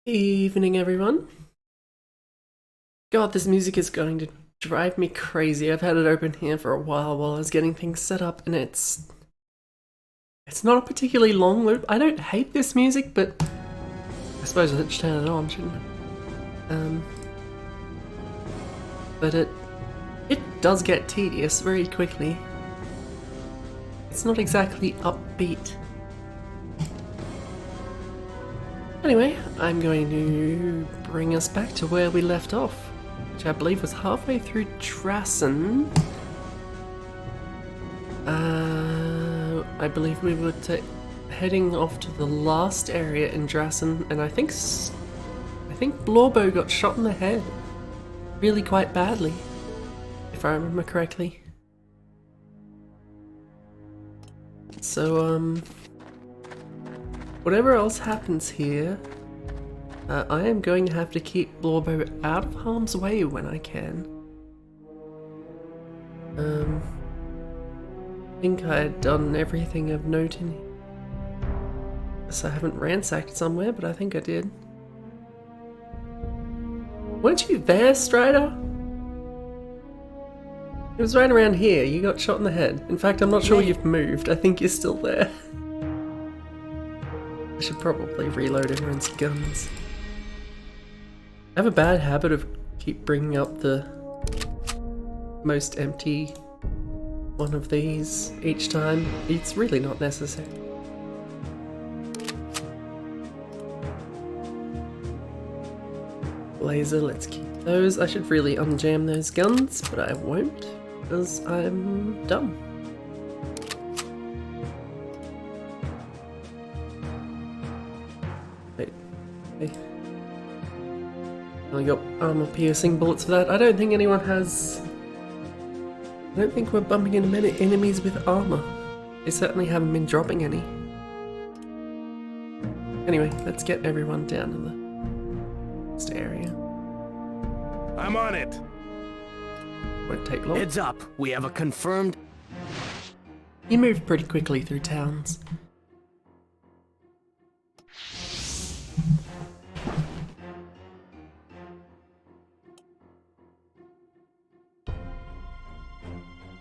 Evening, everyone. God, this music is going to drive me crazy. I've had it open here for a while I was getting things set up, and it's not a particularly long loop. I don't hate this music, but I suppose I should turn it on, shouldn't I? But it does get tedious very quickly. It's not exactly upbeat. Anyway, I'm going to bring us back to where we left off, which I believe was halfway through Drassen. I believe we were heading off to the last area in Drassen, and I think Blorbo got shot in the head, really quite badly, if I remember correctly. So, whatever else happens here, I am going to have to keep Blorbo out of harm's way when I can. I think I had done everything of note in here. So I haven't ransacked somewhere, but I think I did. Weren't you there, Strider? It was right around here. You got shot in the head. In fact, I'm not sure you've moved. I think you're still there. I should probably reload everyone's guns. I have a bad habit of keep bringing up the most empty one of these each time. It's really not necessary. Laser, let's keep those. I should really unjam those guns, but I won't because I'm dumb. I got armor piercing bullets for that. I don't think anyone has... I don't think we're bumping into many enemies with armor. They certainly haven't been dropping any. Anyway, let's get everyone down to the next area. I'm on it. Won't take long. Heads up, we have a confirmed... You move pretty quickly through towns.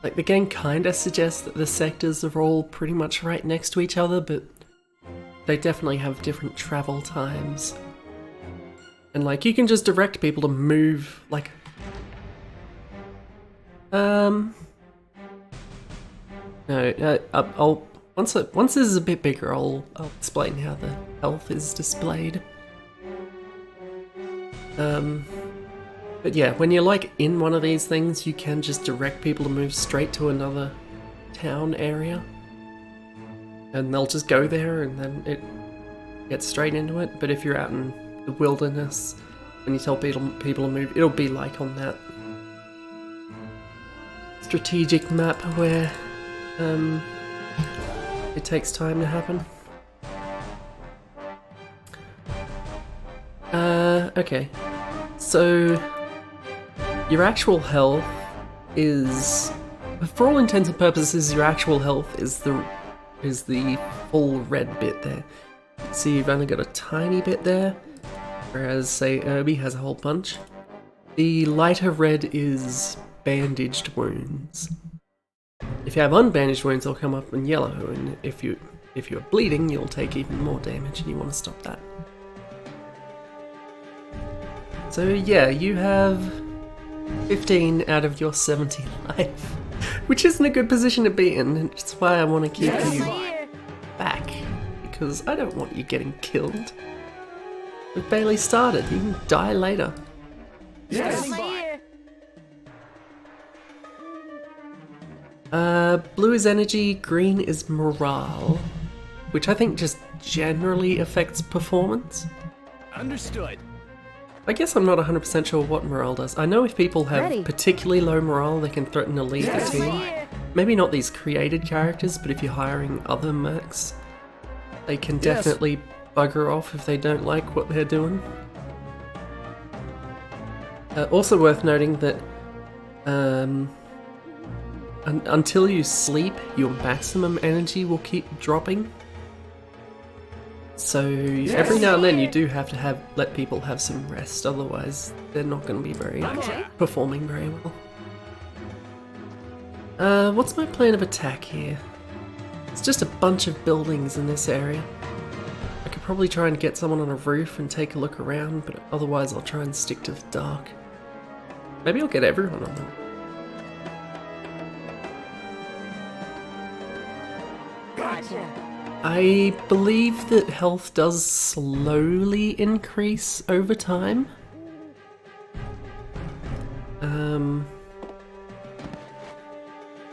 Like, the game kinda suggests that the sectors are all pretty much right next to each other, but they definitely have different travel times. And like, you can just direct people to move, like... No, I'll... Once this is a bit bigger, I'll explain how the health is displayed. But yeah, when you're like in one of these things, you can just direct people to move straight to another town area. And they'll just go there and then it gets straight into it. But if you're out in the wilderness and you tell people to move, it'll be like on that strategic map where it takes time to happen. Okay. So your actual health is, for all intents and purposes, your actual health is the full red bit there. See, you've only got a tiny bit there, whereas, say, Irby has a whole bunch. The lighter red is bandaged wounds. If you have unbandaged wounds, they'll come up in yellow, and if you're bleeding, you'll take even more damage, and you want to stop that. So yeah, you have 15 out of your 70 life, which isn't a good position to be in, and it's why I want to keep you back, because I don't want you getting killed. We've barely started, you can die later. Blue is energy, green is morale, which I think just generally affects performance. Understood. I guess I'm not 100% sure what morale does. I know if people have particularly low morale, they can threaten to leave the team. Maybe not these created characters, but if you're hiring other mercs, they can definitely bugger off if they don't like what they're doing. Also worth noting that until you sleep, your maximum energy will keep dropping. So every now and then you do have to let people have some rest, otherwise they're not going to be performing very well. What's my plan of attack here? It's just a bunch of buildings in this area. I could probably try and get someone on a roof and take a look around, but otherwise I'll try and stick to the dark. Maybe I'll get everyone on the roof. Gotcha. I believe that health does slowly increase over time.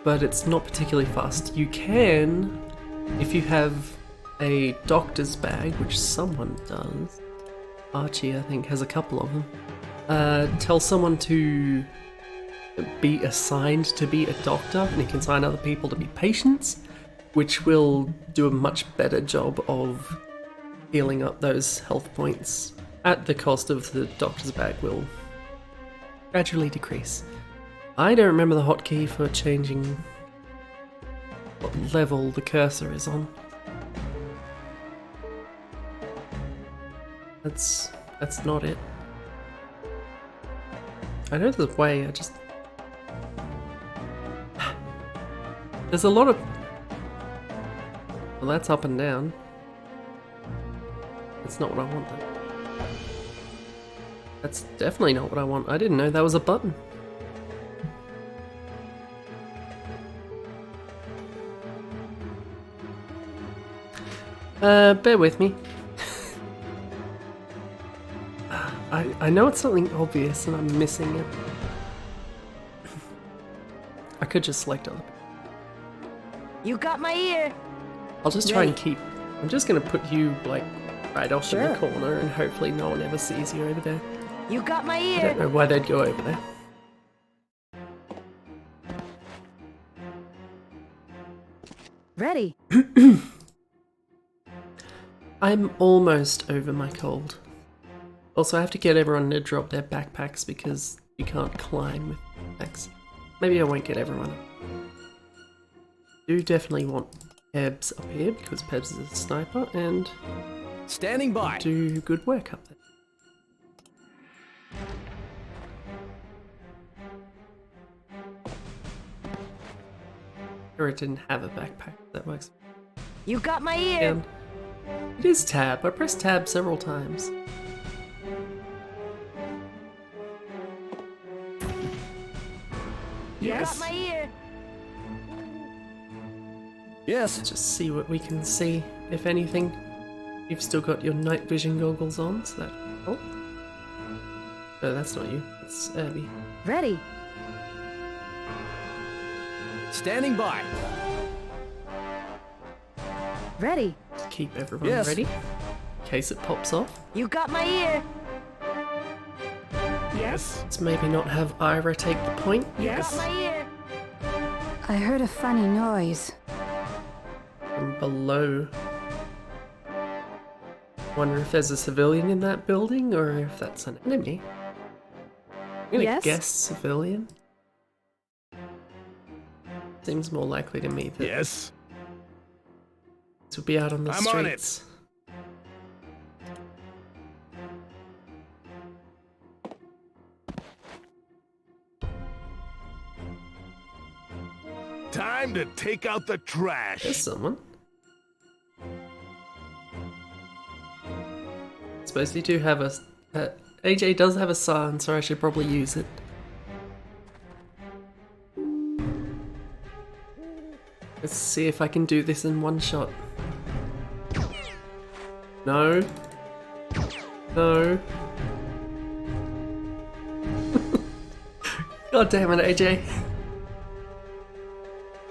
But it's not particularly fast. You can, if you have a doctor's bag, which someone does. Archie, I think, has a couple of them. Tell someone to be assigned to be a doctor, and he can assign other people to be patients, which will do a much better job of healing up those health points at the cost of the doctor's bag will gradually decrease. I don't remember the hotkey for changing what level the cursor is on. That's not it. I know there's a way, I just... There's a lot of... Well, that's up and down. That's not what I want though. That's definitely not what I want. I didn't know that was a button. Bear with me. I know it's something obvious and I'm missing it. I could just select other. You got my ear. I'll just try and keep... I'm just gonna put you, like, right off in the corner and hopefully no one ever sees you over there. You got my I ear. don't know why they'd go over there. Ready. I'm almost over my cold. Also, I have to get everyone to drop their backpacks because you can't climb with backpacks. Maybe I won't get everyone. Do definitely want Pebs up here because Pebs is a sniper and Standing by. do good work up there. Or it didn't have a backpack. That works. You got my ear. And it is tab. I pressed tab several times. You Yes. got my ear. Yes. Let's just see what we can see, if anything. You've still got your night vision goggles on, so that... Oh. No, that's not you. That's Abby. Ready. Standing by. Ready. Keep everyone Yes. ready, in case it pops off. You got my ear. Yes. Let's maybe not have Ira take the point. You got my ear. I heard a funny noise. From below. Wonder if there's a civilian in that building, or if that's an enemy. I'm gonna Yes? guess civilian. Seems more likely to me that Yes. this would be out on the I'm on it. streets. Time to take out the There's trash. someone. I suppose you do have a... AJ does have a silencer, I should probably use it. Let's see if I can do this in one shot. No. No. God damn it, AJ.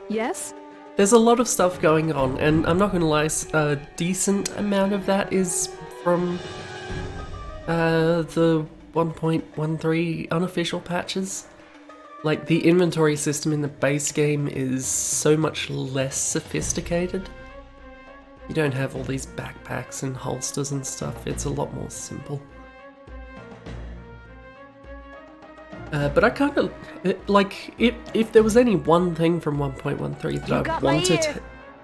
Yes. There's a lot of stuff going on, and I'm not gonna lie, a decent amount of that is from the 1.13 unofficial patches. Like, the inventory system in the base game is so much less sophisticated. You don't have all these backpacks and holsters and stuff, it's a lot more simple. But I kind of, like, if there was any one thing from 1.13 that You I got my wanted ear.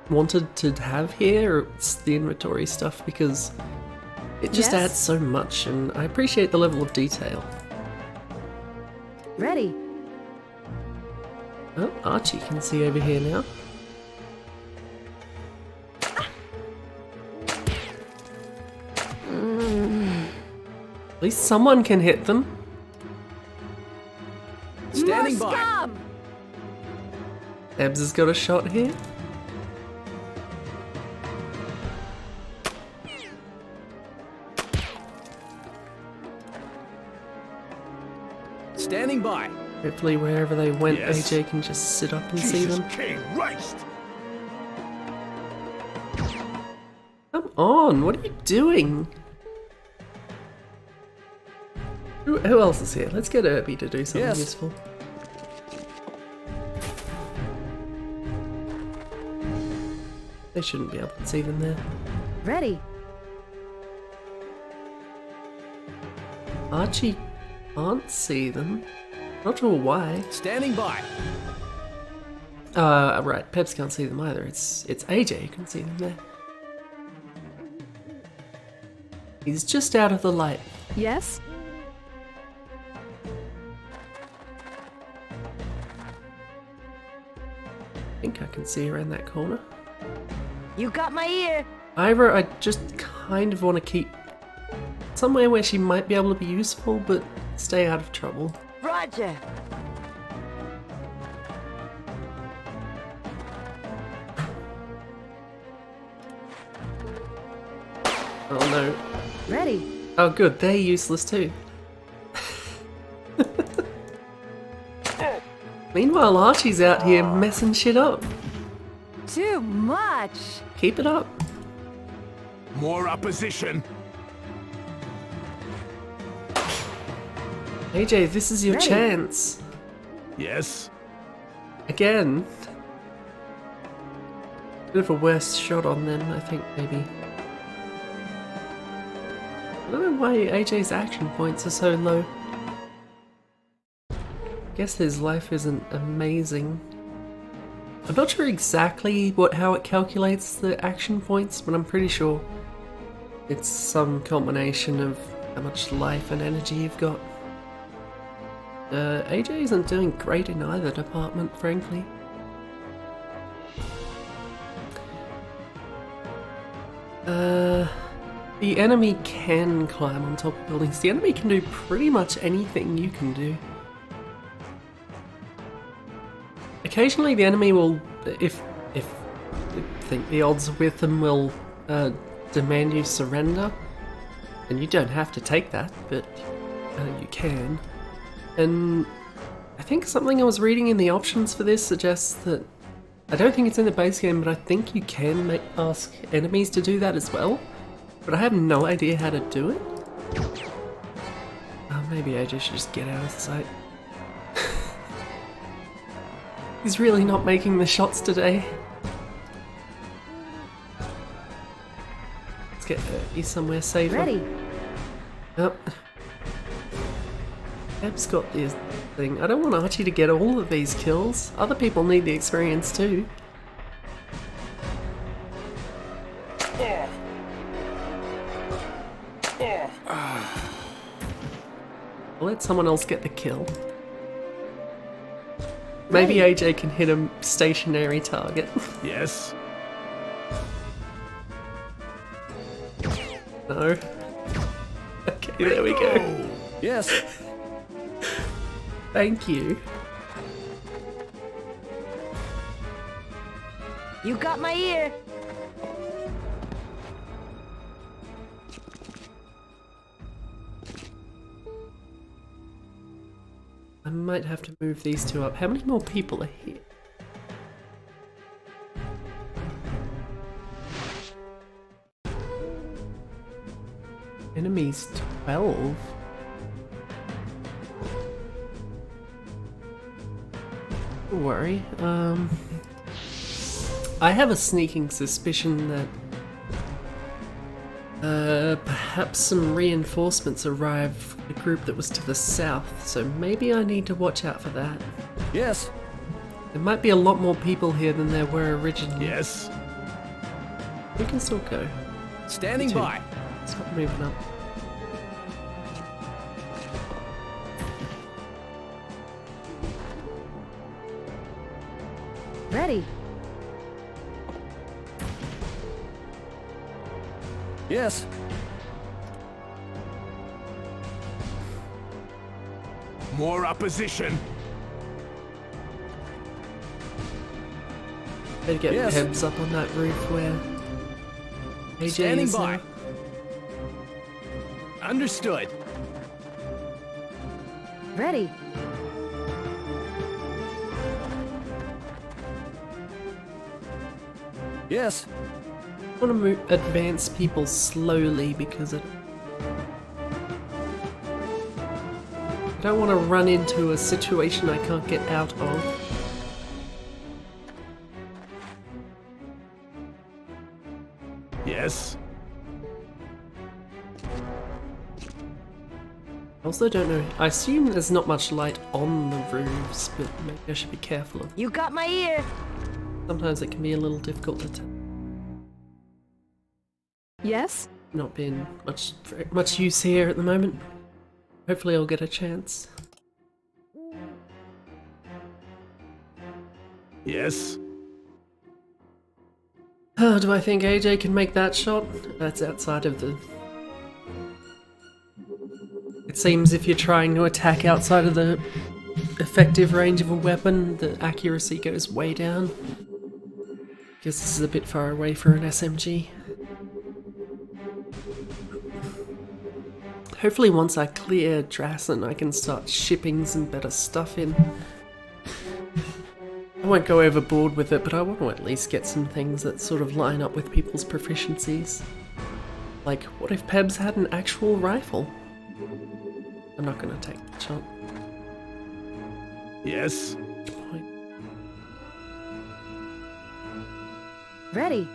wanted to have here, or it's the inventory stuff, because it just Yes? adds so much, and I appreciate the level of detail. Ready. Oh, Archie can see over here now. At least someone can hit them. Standing More by. scum! Ebbs has got a shot here. Standing by. Hopefully wherever they went, Yes. AJ can just sit up and see Jesus them. K. Christ. Come on, what are you doing? Who else is here? Let's get Irby to do something Yes. useful. They shouldn't be able to see them there. Ready. Archie can't see them. Not sure why. Standing by. Right, Peps can't see them either. It's AJ who can see them there. He's just out of the light. Yes? I think I can see around that corner. You got my ear. Ira, I just kind of want to keep somewhere where she might be able to be useful, but stay out of trouble. Roger. Oh no. Ready. Oh good, they're useless too. Meanwhile, Archie's out here messing shit up. Too much. Keep it up. More opposition. AJ, this is your Ready. chance. Yes. Again. Bit of a worse shot on them, I think, maybe. I don't know why AJ's action points are so low. Guess his life isn't amazing. I'm not sure exactly how it calculates the action points, but I'm pretty sure it's some combination of how much life and energy you've got. AJ isn't doing great in either department, frankly. The enemy can climb on top of buildings. The enemy can do pretty much anything you can do. Occasionally the enemy will, if they think the odds are with them, will demand you surrender. And you don't have to take that, but you can. And I think something I was reading in the options for this suggests that, I don't think it's in the base game, but I think you can ask enemies to do that as well. But I have no idea how to do it. Oh, maybe AJ should just get out of sight. He's really not making the shots today. Let's get He's somewhere safer. Ready. Yep. Eb's got this thing. I don't want Archie to get all of these kills. Other people need the experience too. I'll let someone else get the kill. Maybe AJ can hit a stationary target. Yes. No. Okay, there we go. Oh. Yes. Thank you. You got my ear. I might have to move these two up. How many more people are here? Enemies 12? Don't worry. I have a sneaking suspicion that perhaps some reinforcements arrived from the group that was to the south, so maybe I need to watch out for that. Yes. There might be a lot more people here than there were originally. Yes. We can still go. Standing Two. by. Stop moving up. Ready. Yes. More opposition. Better get Yes. Pebs up on that roof where AJ Standing is by. now. Understood. Ready. Yes. I want to advance people slowly because I don't want to run into a situation I can't get out of. Yes. I also don't know. I assume there's not much light on the roofs, but maybe I should be careful of. You got my ear. Sometimes it can be a little difficult to tell. Yes? Not being much use here at the moment. Hopefully I'll get a chance. Yes. Oh, do I think AJ can make that shot? That's outside of the... It seems if you're trying to attack outside of the effective range of a weapon, the accuracy goes way down. Guess this is a bit far away for an SMG. Hopefully once I clear Drassen, I can start shipping some better stuff in. I won't go overboard with it, but I want to at least get some things that sort of line up with people's proficiencies. Like, what if Pebs had an actual rifle? I'm not going to take that shot. Yes. Point. Ready.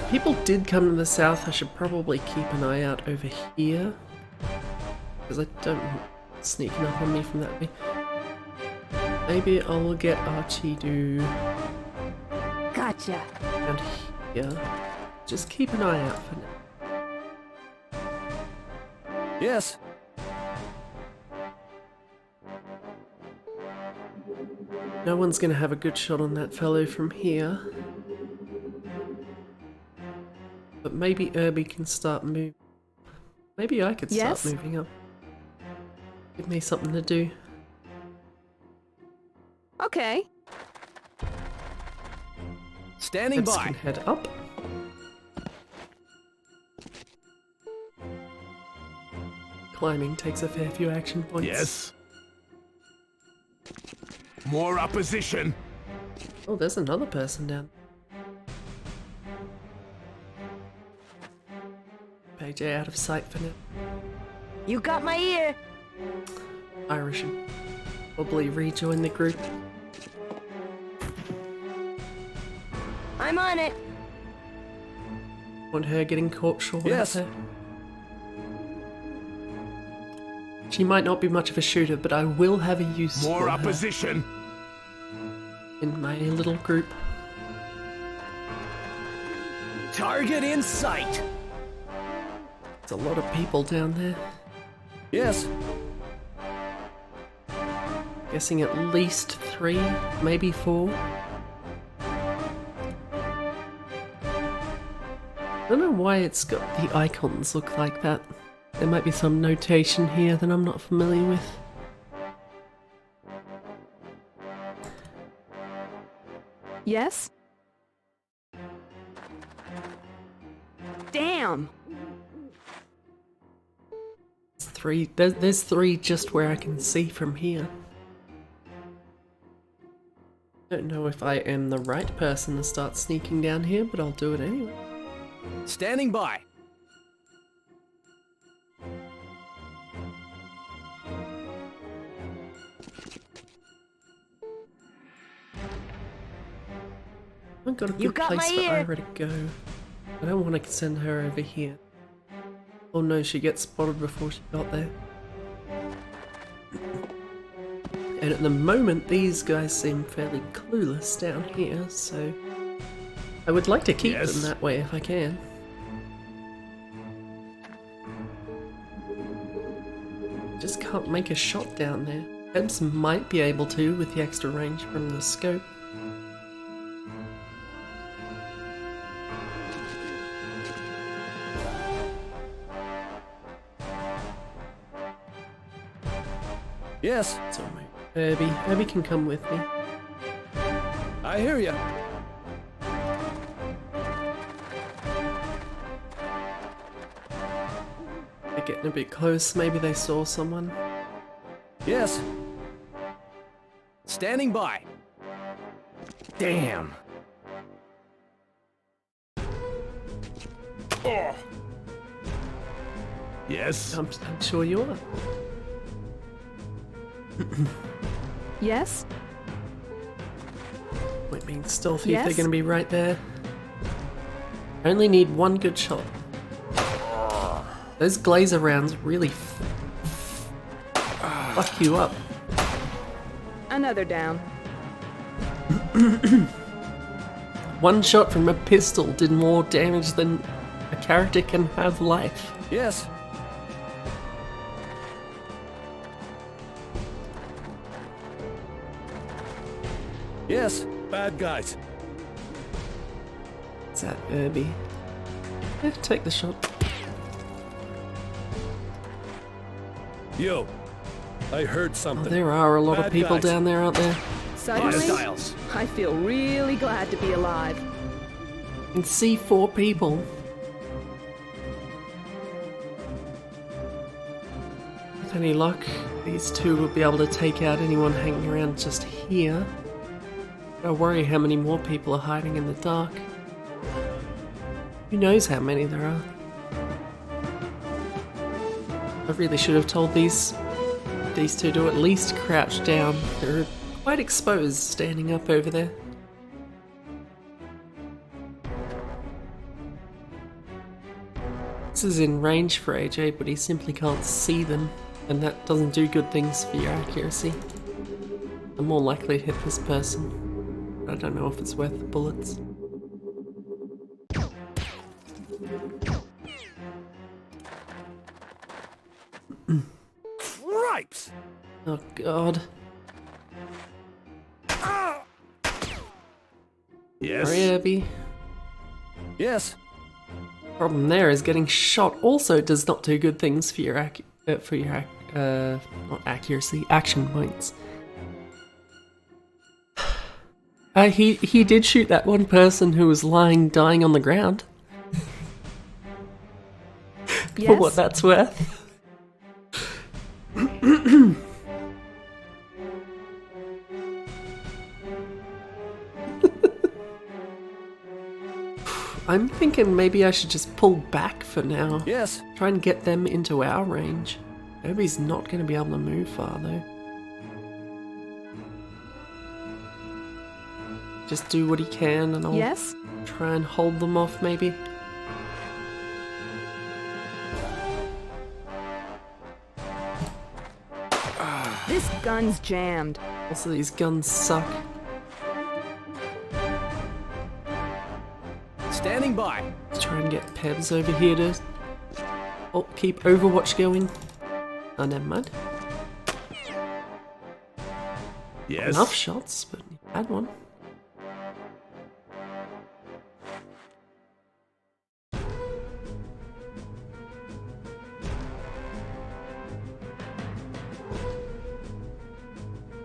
People did come to the south. I should probably keep an eye out over here. Because I don't want sneaking up on me from that way. Maybe I'll get Archie to Gotcha. around here. Just keep an eye out for now. Yes. No one's going to have a good shot on that fellow from here. But maybe Irby can start moving. Maybe I could start Yes? moving up. Give me something to do. Okay. Standing Pebs by. can head up. Climbing takes a fair few action points. Yes. More opposition. Oh, there's another person down. AJ out of sight for now. You got my ear. Irish should probably rejoin the group. I'm on it. Want her getting caught short Yes. out there. She might not be much of a shooter, but I will have a use More for her opposition. in my little group. Target in sight. There's a lot of people down there. Yes. Guessing at least 3, maybe 4. I don't know why it's got the icons look like that. There might be some notation here that I'm not familiar with. Yes? Damn. There's 3 just where I can see from here. Don't know if I am the right person to start sneaking down here, but I'll do it anyway. Standing by. I've got a You good got place my for ear. Ira to go. I don't want to send her over here. Oh no, she gets spotted before she got there. And at the moment, these guys seem fairly clueless down here, so I would like to keep Yes. them that way if I can. Just can't make a shot down there. Pebs might be able to with the extra range from the scope. Yes, It's alright. Herbie can come with me. I hear you. They're getting a bit close. Maybe they saw someone. Yes. Standing by. Damn. Oh. Yes. I'm sure you are. Yes? We're being stealthy if Yes? they're going to be right there. I only need one good shot. Those glazer rounds really fuck you up. Another down. One shot from a pistol did more damage than a character can have life. Yes. Yes. Bad guys. Is that Herbie? Yeah, take the shot. Yo. I heard Oh, something. there are a lot of Bad people guys. down there, aren't there? Suddenly, Hostiles. I feel really glad to be alive. I can see 4 people. With any luck, these two will be able to take out anyone hanging around just here. I worry how many more people are hiding in the dark. Who knows how many there are? I really should have told these two to at least crouch down. They're quite exposed standing up over there. This is in range for AJ, but he simply can't see them, and that doesn't do good things for your accuracy. I'm more likely to hit this person, but I don't know if it's worth the bullets. Cripes! Oh god. Yes. Sorry, Herbie. Yes. Problem there is getting shot also does not do good things for your not accuracy, action points. He did shoot that one person who was dying on the ground. For Yes? what that's worth. I'm thinking maybe I should just pull back for now. Yes. Try and get them into our range. Herbie's not going to be able to move far though. Just do what he can and I'll Yes? try and hold them off maybe. This gun's jammed. Also, these guns suck. Standing by. Let's try and get Pebs over here to keep Overwatch going. Oh, never mind. Yes. Enough shots, but he had one.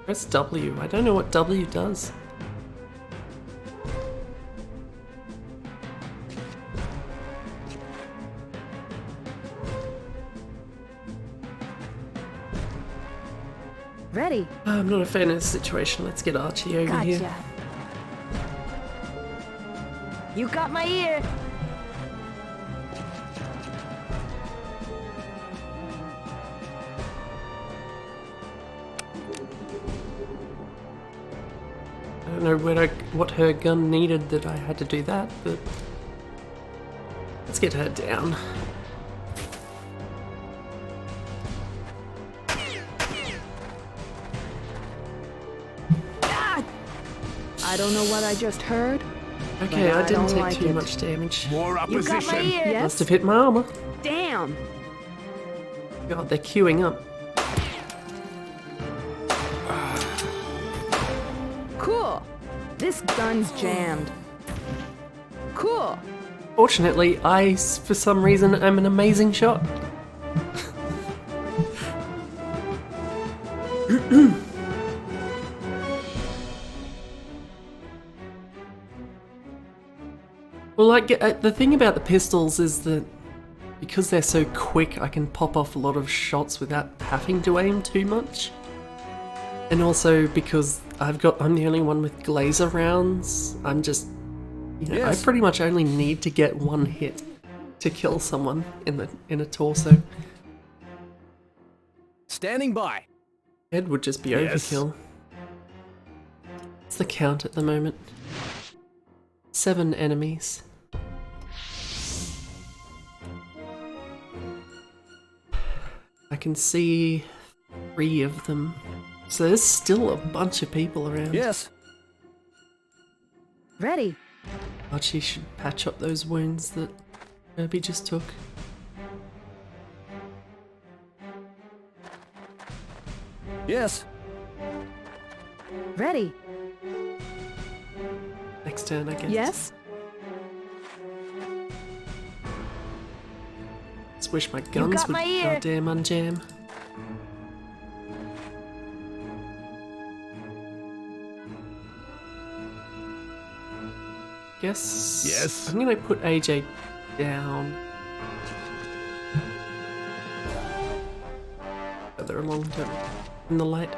Press W. I don't know what W does. Ready. I'm not a fan of this situation. Let's get Archie over here. Gotcha. You got my ear. I don't know what her gun needed that I had to do that, but let's get her down. I don't know what I just heard. Okay, But I I didn't don't take like too it. much damage. More You got my opposition. ear. Yes? Must have hit my armor. Damn! God, they're queuing up. Cool! This gun's jammed. Cool! Fortunately, I, for some reason, am an amazing shot. Well, like, the thing about the pistols is that because they're so quick, I can pop off a lot of shots without having to aim too much. And also because I'm the only one with glazer rounds, I'm just, you know, Yes. I pretty much only need to get one hit to kill someone in a torso. Standing by. Head would just be Yes. overkill. What's the count at the moment? 7 enemies. I can see 3 of them. So there's still a bunch of people around. Yes. Ready. Archie should patch up those wounds that Kirby just took. Yes. Ready. Next turn, I guess. Yes? Just wish my guns got would my ear. goddamn unjam. Guess. Yes. I'm gonna put AJ down. Further along in the light.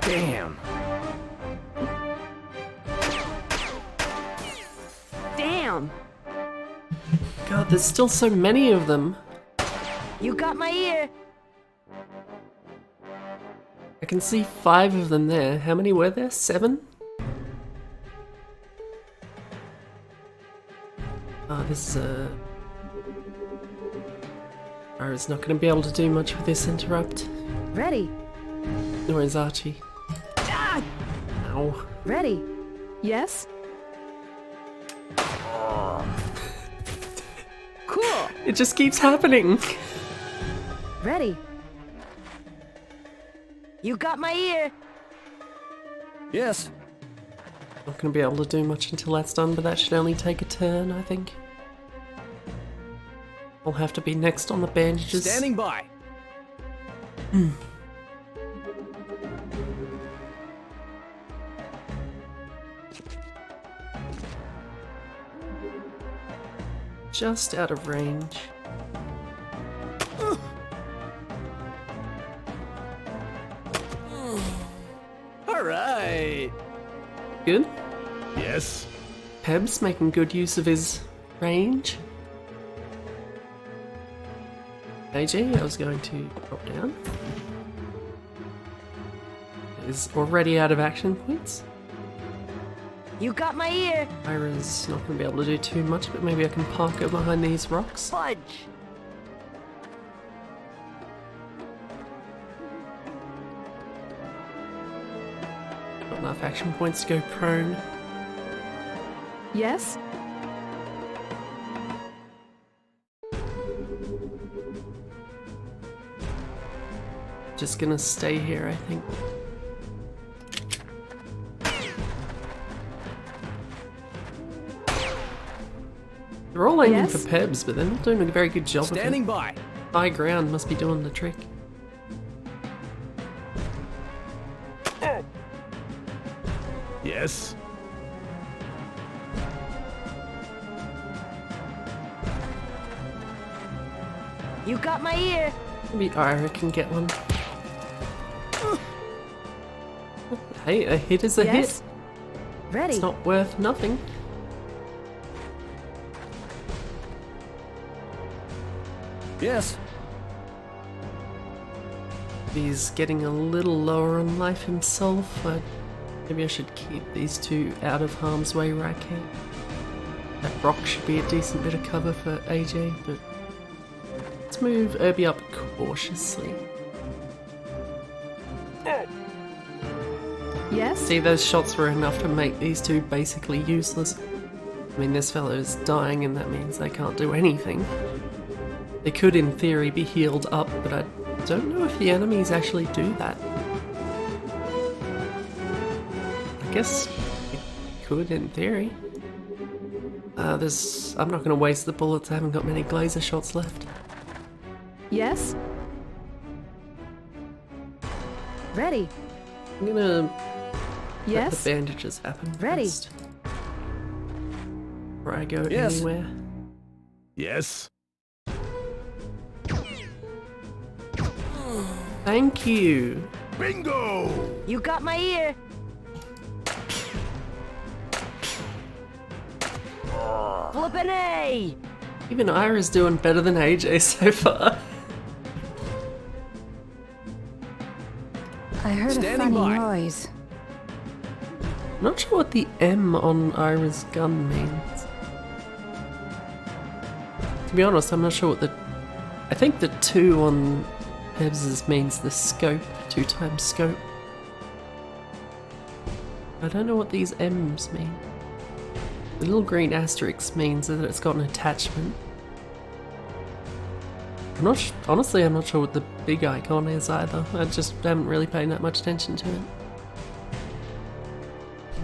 Damn. Damn! God, there's still so many of them. You got my ear. I can see 5 of them there. How many were there? 7? Oh, this is a... Ara's not going to be able to do much with this interrupt. Ready. Nor is Archie. Ah! Ow. Ready. Yes? Cool! It just keeps happening. Ready. You got my ear. Yes. Not going to be able to do much until that's done, but that should only take a turn, I think. I'll have to be next on the bandages. Standing by. Just out of range. All right. Good. Yes. Peb's making good use of his range. AJ, I was going to drop down. Is already out of action points. You got my ear. Ira's not going to be able to do too much, but maybe I can park her behind these rocks. Fudge. Not enough action points to go prone. Yes? Just gonna stay here, I think. They're all aiming Yes? for Pebs, but they're not doing a very good job Standing of by. it. High ground must be doing the trick. Yes. You got my ear. Maybe Ira can get one. Hey, a hit is a Yes? hit. Ready. It's not worth nothing. Yes. He's getting a little lower on life himself. Maybe I should keep these two out of harm's way where I can. That rock should be a decent bit of cover for AJ, but it's Let's move Irby up cautiously. Yes? See, those shots were enough to make these two basically useless. I mean, this fellow is dying and that means they can't do anything. They could, in theory, be healed up, but I don't know if the enemies actually do that. I guess it could, in theory. I'm not going to waste the bullets, I haven't got many glazer shots left. Yes? Ready. I'm gonna let Yes? the bandages happen Ready. first. Before I go Yes. anywhere. Yes. Thank you! Bingo! You got my ear. Flippin' A! Even Ira's doing better than AJ so far. I heard a Standing funny by. noise. I'm not sure what the M on Ira's gun means. To be honest, I'm not sure what the... I think the 2 on Hebs's means the scope, 2 times scope. I don't know what these M's mean. The little green asterisk means that it's got an attachment. Honestly, I'm not sure what the big icon is either. I just haven't really paid that much attention to it.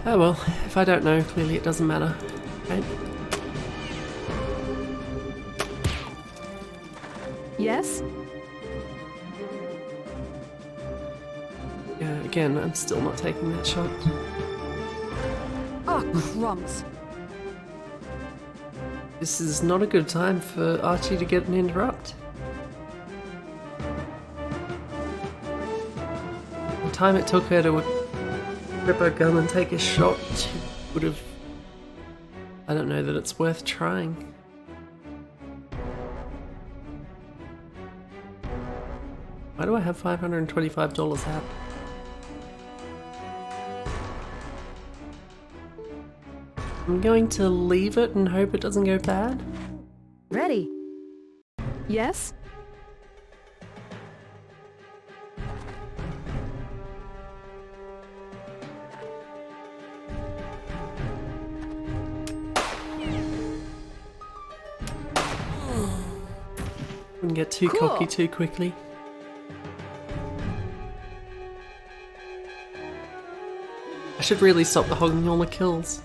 Oh well, if I don't know, clearly it doesn't matter. Okay. Yes? Yeah, again, I'm still not taking that shot. Oh, crumbs. This is not a good time for Archie to get an interrupt. The time it took her to grip her gun and take a shot, she would have... I don't know that it's worth trying. Why do I have $525 out? I'm going to leave it and hope it doesn't go bad. Ready. Yes? Wouldn't get too Cool. cocky too quickly. I should really stop the hogging all the kills.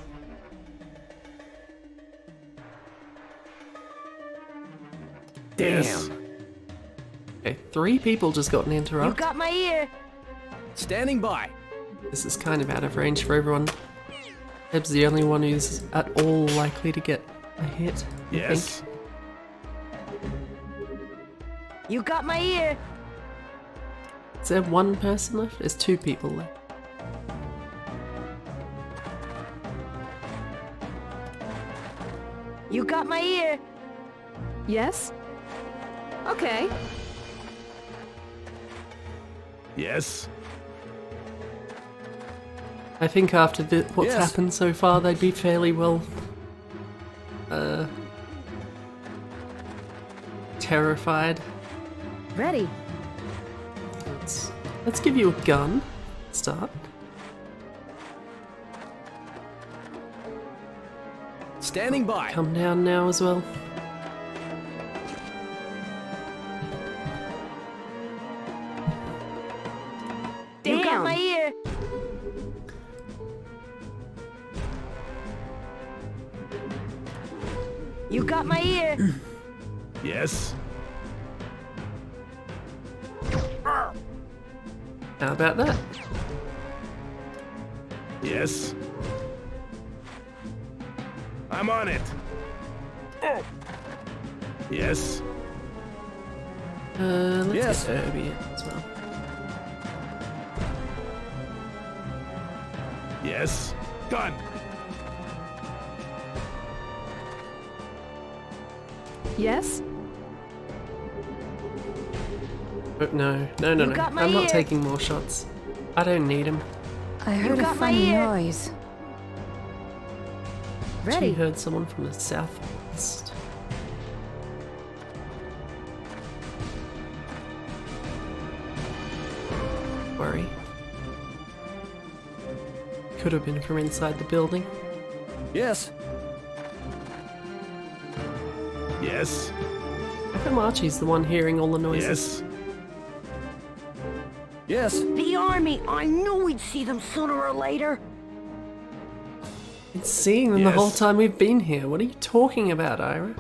Yes. Okay, 3 people just got an You interrupt. got my ear. Standing by. This is kind of out of range for everyone. Eb's the only one who's at all likely to get a hit, I Yes. think. You got my ear. Is there 1 person left? There's 2 people left. You got my ear. Yes? Okay. Yes. I think after what's Yes. happened so far, they'd be fairly well... terrified. Ready. Let's give you a gun. Start. Standing by. Come down now as well. You got Damn. my ear. You got my ear. Yes. How about that? Yes. I'm on it. Yes. Let's Yes. get Irby as well. Yes. Done. Yes? But no. You got my I'm not ear. taking more shots. I don't need them. I heard a got my funny ear. noise. She Ready. heard someone from the southwest. Worry. Could have been from inside the building. Yes. Yes. How come Archie's the one hearing all the noises? Yes. Yes. The army! I knew we'd see them sooner or later. Been seeing them the whole Yes. time we've been here. What are you talking about, Ira?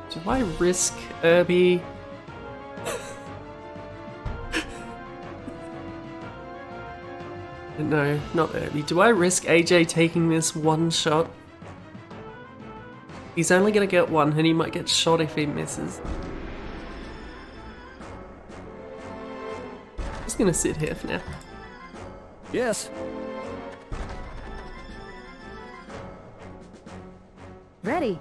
Do I risk Irby? No, not Irby. Do I risk AJ taking this one shot? He's only gonna get one and he might get shot if he misses. Just gonna sit here for now. Yes. Ready.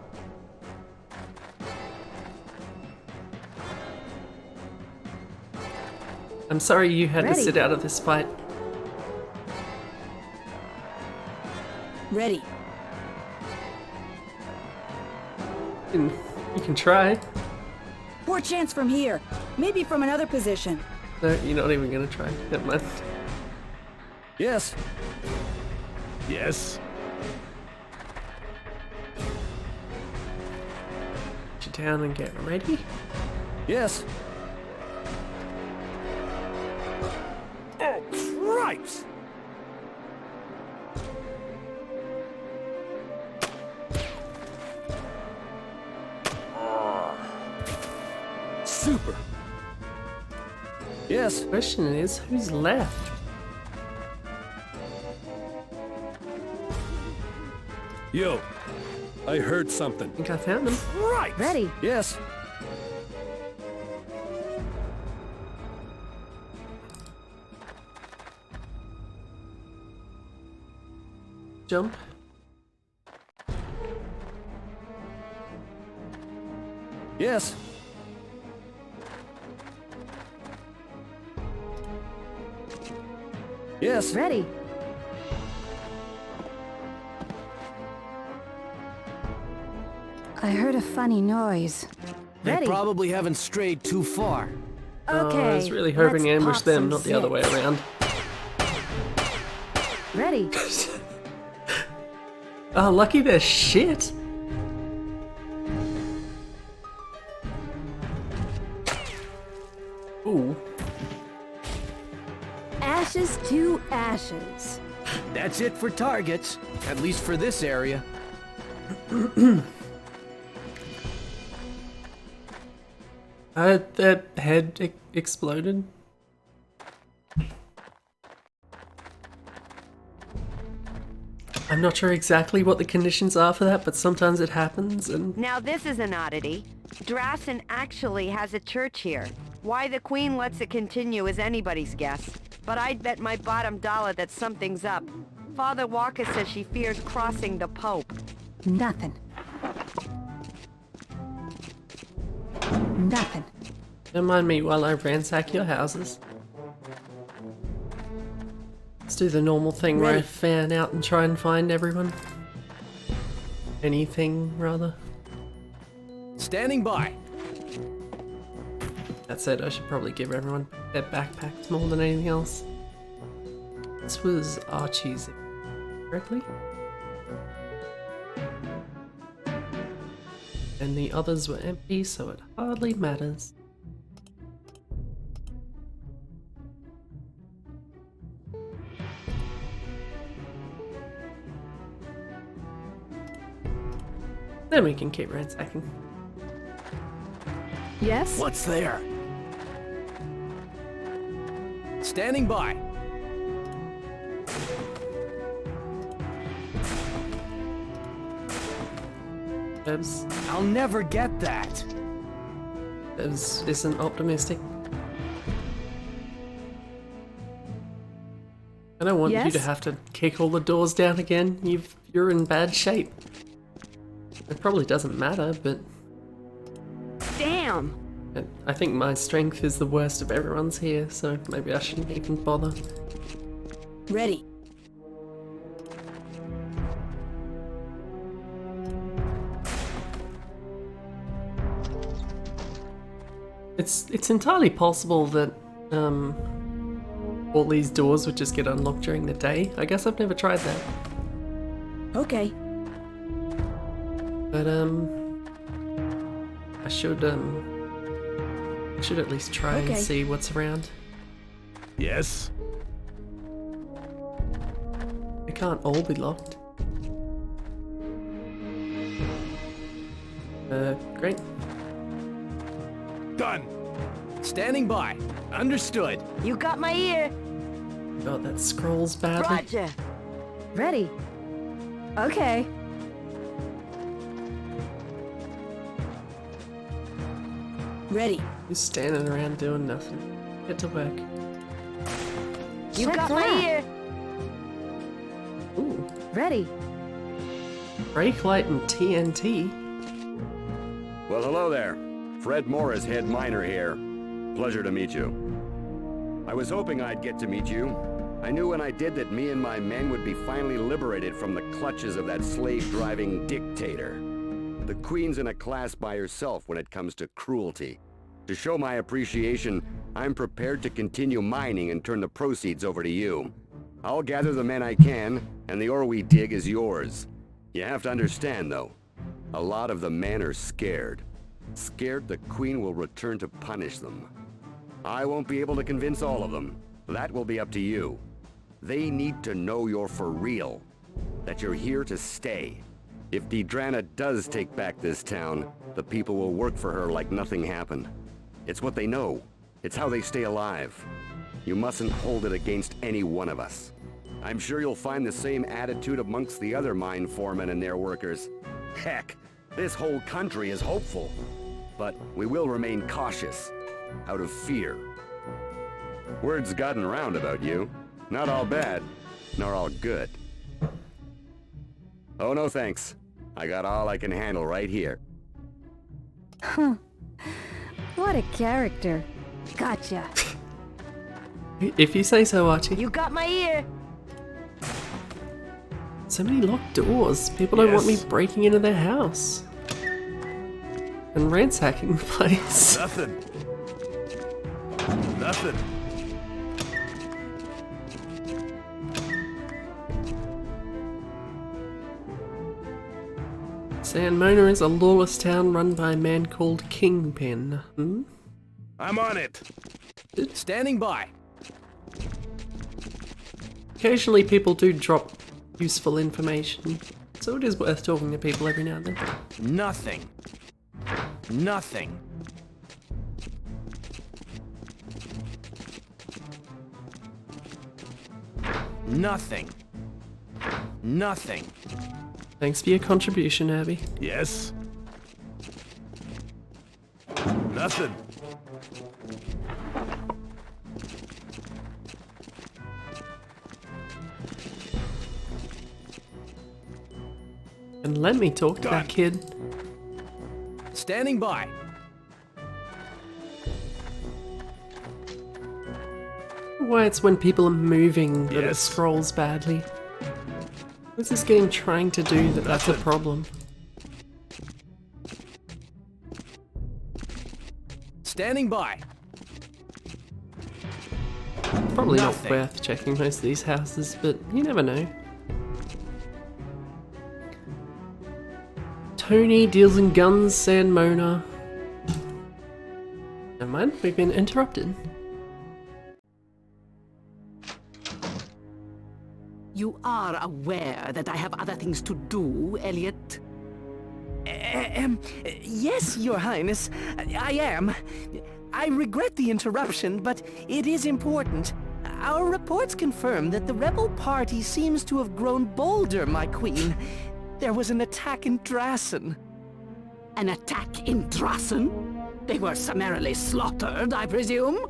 I'm sorry you had to Ready. sit out of this fight. Ready. You can try. Poor chance from here. Maybe from another position. No, you're not even gonna try. Never mind. Yes. Yes. Put you down and get ready. Yes. Oh, cripes! Super. Yes. Question is, who's left? Yo, I heard something. I think I found him. Right. Ready. Yes. Jump. Yes. Yes. Ready. I heard a funny noise. They Ready. probably haven't strayed too far. Okay. Oh, I was really hoping to let's ambush pop them, some not the other way zits. around. Ready. Oh, lucky they're shit. Ooh. Ashes to ashes. That's it for targets, at least for this area. Their head exploded. I'm not sure exactly what the conditions are for that, but sometimes it happens, and Now this is an oddity. Drassen actually has a church here. Why the Queen lets it continue is anybody's guess. But I'd bet my bottom dollar that something's up. Father Walker says she fears crossing the Pope. Nothing. Nothing. don't mind me while I ransack your houses. Let's do the normal thing where I Ready. fan out and try and find everyone. Anything, rather. Standing by. That said, I should probably give everyone their backpacks more than anything else. This was Archie's, correctly? And the others were empty, so it hardly matters. Then we can keep ransacking. Yes? What's there? Standing by. Debs I'll never get that. isn't optimistic. I don't want you Yes? to have to kick all the doors down again. You're in bad shape. It probably doesn't matter, but Damn! I think my strength is the worst of everyone's here, so maybe I shouldn't even bother. Ready. It's entirely possible that all these doors would just get unlocked during the day. I guess I've never tried that. Okay. But I should at least try and Okay. see what's around. Yes? They can't all be locked. Great. Done! Standing by. Understood. You got my ear. God, that scrolls badly. Roger. Ready. Okay. Ready. You're standing around doing nothing. Get to work. You Check got my that. ear. Ooh. Ready. Brake light and TNT. Well, hello there. Fred Morris, head miner here. Pleasure to meet you. I was hoping I'd get to meet you. I knew when I did that me and my men would be finally liberated from the clutches of that slave-driving dictator. The Queen's in a class by herself when it comes to cruelty. To show my appreciation, I'm prepared to continue mining and turn the proceeds over to you. I'll gather the men I can, and the ore we dig is yours. You have to understand, though, a lot of the men are scared. Scared the Queen will return to punish them. I won't be able to convince all of them. That will be up to you. They need to know you're for real. That you're here to stay. If Drassen does take back this town, the people will work for her like nothing happened. It's what they know. It's how they stay alive. You mustn't hold it against any one of us. I'm sure you'll find the same attitude amongst the other mine foremen and their workers. Heck, this whole country is hopeful. But we will remain cautious, out of fear. Word's gotten around about you. Not all bad, nor all good. Oh, no thanks. I got all I can handle right here. What a character. Gotcha. If you say so, Archie. You got my ear. So many locked doors. People don't want me Yes. breaking into their house. And ransacking the place. Nothing. Nothing. San Mona is a lawless town run by a man called Kingpin. Hmm? I'm on it. Standing by. Occasionally people do drop useful information, so it is worth talking to people every now and then. Nothing. Nothing. Nothing. Nothing. Thanks for your contribution, Abby. Yes? Nothing. And let me talk to Done. that kid. Standing by. Why it's when people are moving that it Yes. scrolls badly. What's this game trying to do that's a Nothing. problem? Standing by. Probably Nothing. not worth checking most of these houses, but you never know. Tony deals in guns, San Mona. Never mind, we've been interrupted. You are aware that I have other things to do, Elliot? Yes, Your Highness, I am. I regret the interruption, but it is important. Our reports confirm that the rebel party seems to have grown bolder, my queen. There was an attack in Drassen. An attack in Drassen? They were summarily slaughtered, I presume?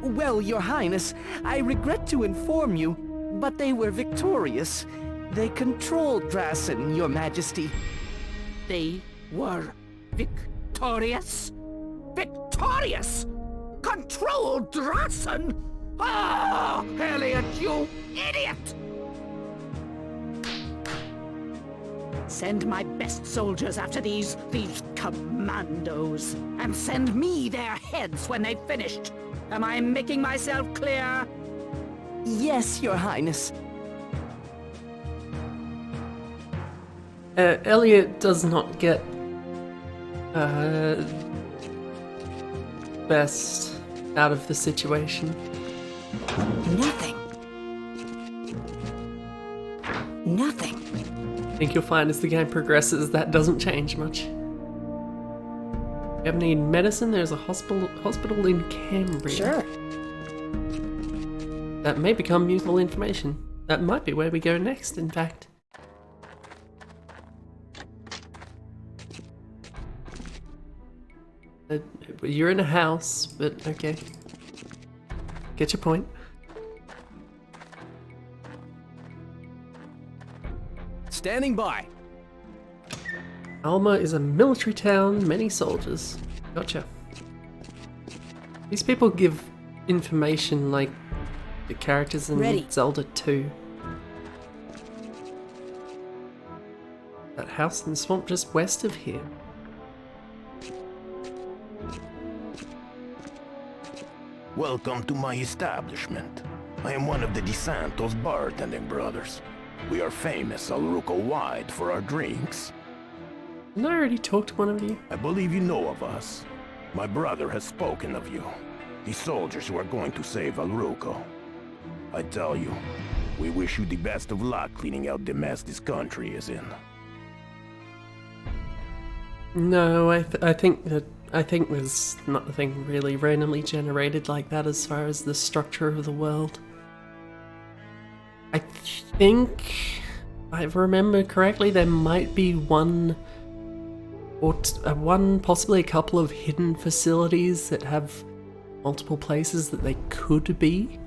Well, Your Highness, I regret to inform you, but they were victorious. They controlled Drassen, Your Majesty. They were victorious? Victorious? Control Drassen? Ah, Elliot, you idiot! Send my best soldiers after these commandos, and send me their heads when they've finished. Am I making myself clear? Yes, Your Highness. Elliot does not get best out of the situation. Nothing. Nothing. I think you'll find as the game progresses that doesn't change much. You have any medicine? There's a hospital in Cambria. Sure. That may become useful information. That might be where we go next, in fact. You're in a house, but okay. Get your point. Standing by. Alma is a military town, many soldiers. Gotcha. These people give information like the characters in Ready. Zelda 2. That house in the swamp just west of here. Welcome to my establishment. I am one of the DeSantos bartending brothers. We are famous Alruco-wide for our drinks. Didn't I already talk to one of you? I believe you know of us. My brother has spoken of you. The soldiers who are going to save Alruco. I tell you, we wish you the best of luck cleaning out the mess this country is in. No, I think there's nothing really randomly generated like that as far as the structure of the world. I think, if I remember correctly, there might be one, possibly a couple of hidden facilities that have multiple places that they could be.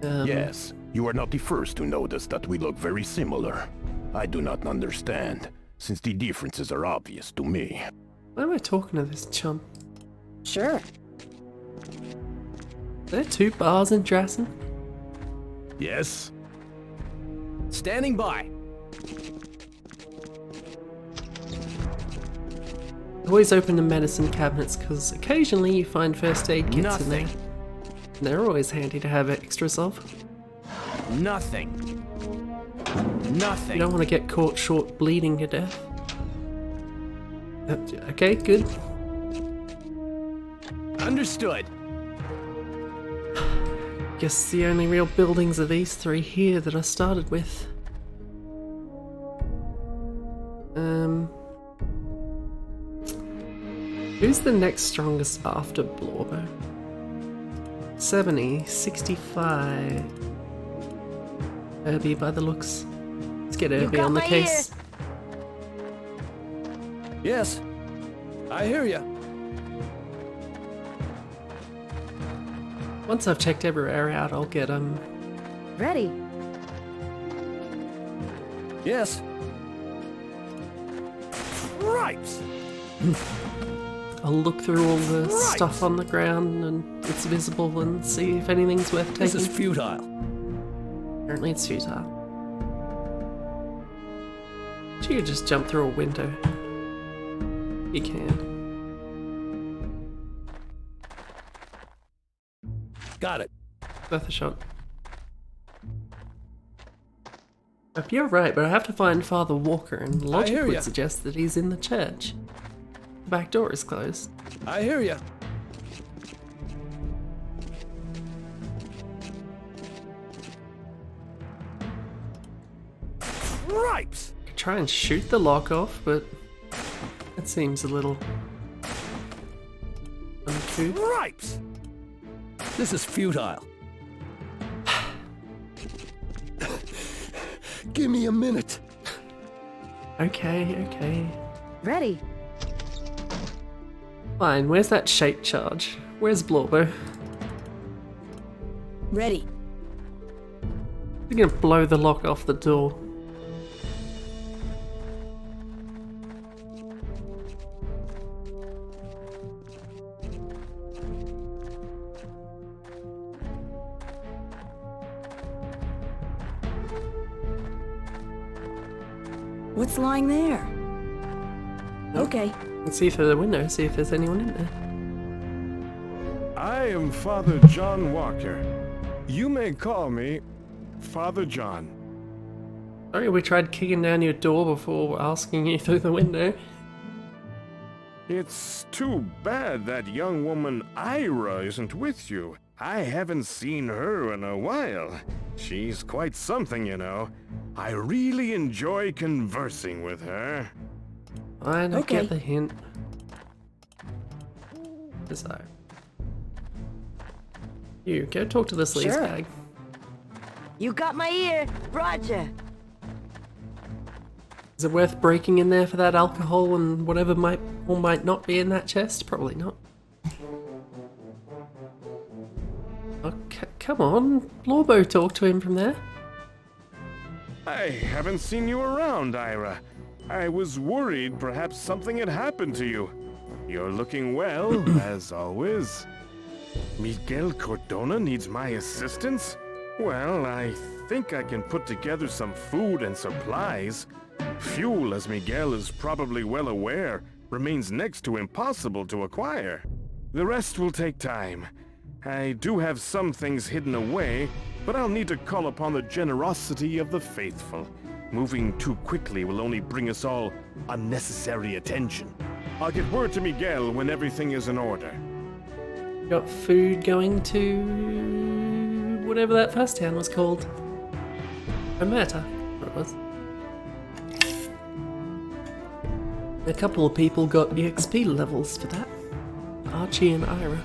Yes, you are not the first to notice that we look very similar. I do not understand, since the differences are obvious to me. Why am I talking to this chump? Sure. Are there 2 bars in Drassen? Yes? Standing by. Always open the medicine cabinets because occasionally you find first aid kits in there. They're always handy to have extras of. Nothing. You Nothing. don't want to get caught short bleeding to death. Okay, good. Understood. Guess the only real buildings are these 3 here that I started with. Who's the next strongest after Blorbo? 70, 65. Irby by the looks. Let's get Irby got on the my case. Yes. I hear ya. Once I've checked every area out, I'll get Ready. Yes. Right. I'll look through all the Right. stuff on the ground and it's visible and see if anything's worth taking. This is futile. Apparently it's futile. You could just jump through a window. You can. Got it. Worth a shot. If you're right, but I have to find Father Walker, and logic hear would ya. suggest that he's in the church. The back door is closed. I hear ya. Stripes. Could try and shoot the lock off, but that seems a little uncouth. Stripes. This is futile. Give me a minute. Okay, okay. Ready. Fine, where's that shape charge? Where's Blorbo? Ready. We're gonna blow the lock off the door. What's lying there? Okay. Let's see through the window, see if there's anyone in there. I am Father John Walker. You may call me Father John. Sorry, we tried kicking down your door before asking you through the window. It's too bad that young woman Ira isn't with you. I haven't seen her in a while. She's quite something, you know. I really enjoy conversing with her. I don't Okay. get the hint. So, you go talk to the sleaze Sure. bag. You got my ear, Roger. Is it worth breaking in there for that alcohol and whatever might or might not be in that chest? Probably not. Okay, come on, Blorbo, talk to him from there. I haven't seen you around, Ira. I was worried perhaps something had happened to you. You're looking well, as always. Miguel Cordona needs my assistance? Well, I think I can put together some food and supplies. Fuel, as Miguel is probably well aware, remains next to impossible to acquire. The rest will take time. I do have some things hidden away, but I'll need to call upon the generosity of the faithful. Moving too quickly will only bring us all unnecessary attention. I'll get word to Miguel when everything is in order. Got food going to whatever that first town was called. Omerta, what it was. A couple of people got EXP levels for that. Archie and Ira.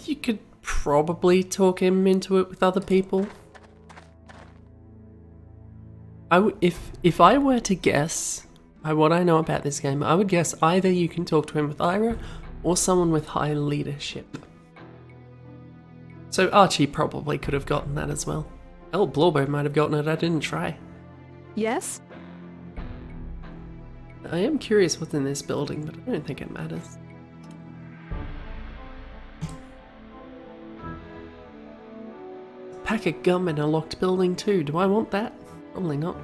You could probably talk him into it with other people. If I were to guess, by what I know about this game, I would guess either you can talk to him with Ira or someone with high leadership. So Archie probably could have gotten that as well. Hell, Blorbo might have gotten it, I didn't try. Yes? I am curious what's in this building, but I don't think it matters. Pack of gum in a locked building too. Do I want that? Probably not.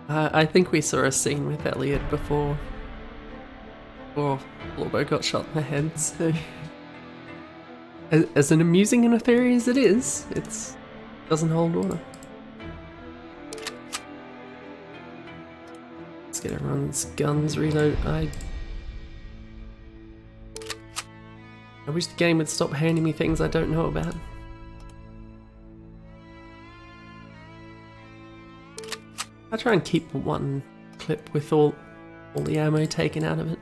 I think we saw a scene with Elliot before Blorbo got shot in the head, so... As an amusing enough theory as it is, it doesn't hold water. Let's get everyone's guns reloaded. I wish the game would stop handing me things I don't know about. I try and keep one clip with all the ammo taken out of it.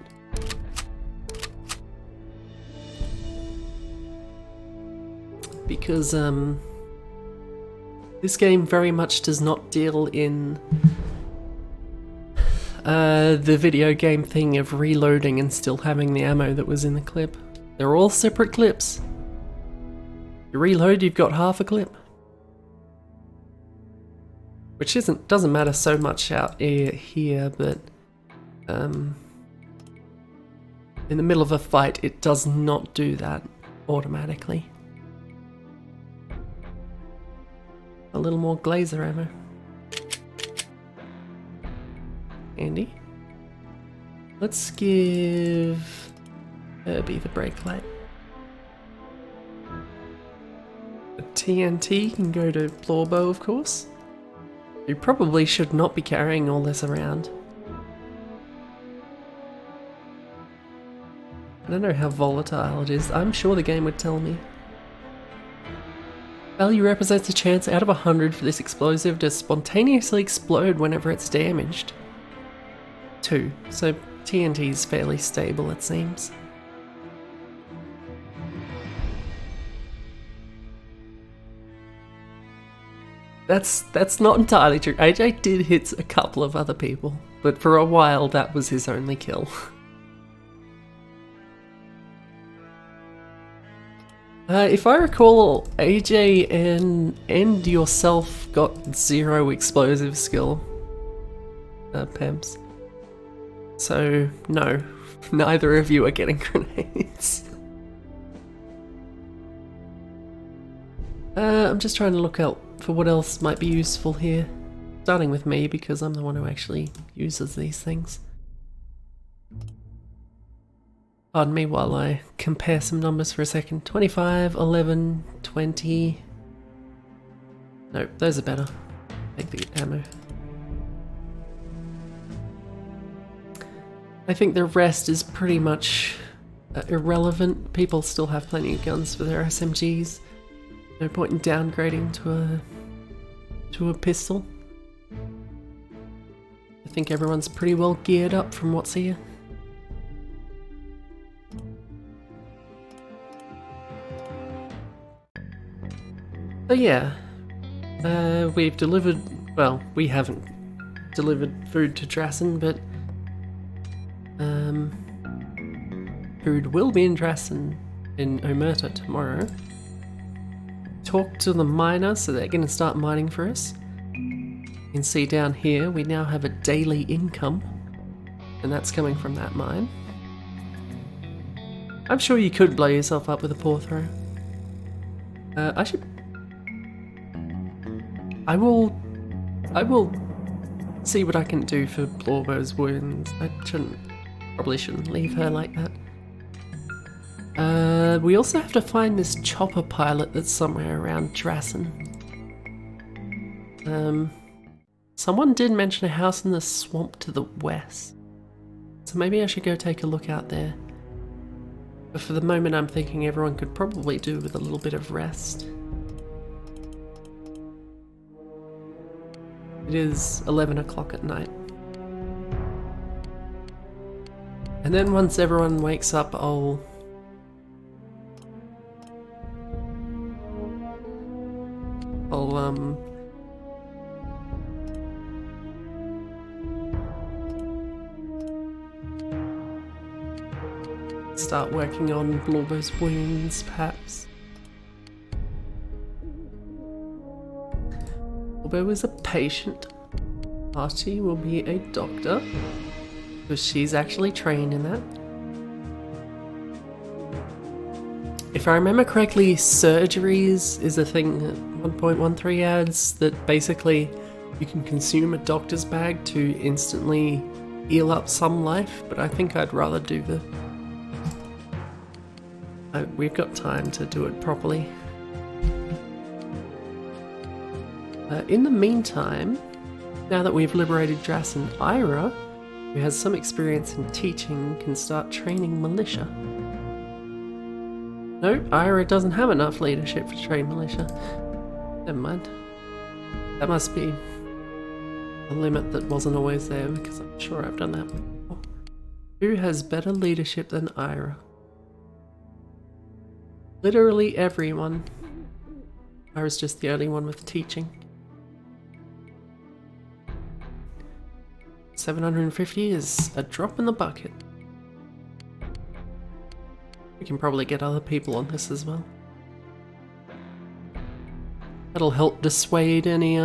Because this game very much does not deal in the video game thing of reloading and still having the ammo that was in the clip. They're all separate clips. You reload, you've got half a clip. Which doesn't matter so much out here, but in the middle of a fight, it does not do that automatically. A little more Glazer ammo. Andy. Let's give Herbie the brake light. The TNT can go to Blorbo, of course. You probably should not be carrying all this around. I don't know how volatile it is. I'm sure the game would tell me. Value represents a chance out of 100 for this explosive to spontaneously explode whenever it's damaged. 2, so TNT is fairly stable, it seems. That's not entirely true. AJ did hit a couple of other people, but for a while that was his only kill. If I recall, AJ and yourself got 0 explosive skill, Pems. So, no, neither of you are getting grenades. I'm just trying to look out for what else might be useful here. Starting with me, because I'm the one who actually uses these things. Pardon me while I compare some numbers for a second. 25, 11, 20... Nope, those are better. Take the ammo. I think the rest is pretty much irrelevant. People still have plenty of guns for their SMGs. No point in downgrading to a pistol. I think everyone's pretty well geared up from what's here. So yeah, we've delivered, well, we haven't delivered food to Drassen, but food will be in Drassen in Omerta tomorrow. Talk to the miner, so they're going to start mining for us. You can see down here we now have a daily income, and that's coming from that mine. I'm sure you could blow yourself up with a paw throw. I will see what I can do for Blorbo's wounds. I probably shouldn't leave her like that. We also have to find this chopper pilot that's somewhere around Drassen. Someone did mention a house in the swamp to the west, so maybe I should go take a look out there. But for the moment I'm thinking everyone could probably do with a little bit of rest. It is 11 o'clock at night. And then once everyone wakes up, I'll start working on Blorbo's wounds, perhaps. Blorbo is a patient. Archie will be a doctor, because she's actually trained in that. If I remember correctly, surgeries is a thing that 1.13 adds, that basically you can consume a doctor's bag to instantly heal up some life, but I think I'd rather do the... we've got time to do it properly. In the meantime, now that we've liberated Drassen, Ira, who has some experience in teaching, can start training militia. No, Ira doesn't have enough leadership to train militia. Never mind. That must be a limit that wasn't always there, because I'm sure I've done that before. Who has better leadership than Ira? Literally everyone. Ira's just the only one with teaching. 750 is a drop in the bucket. We can probably get other people on this as well. That'll help dissuade any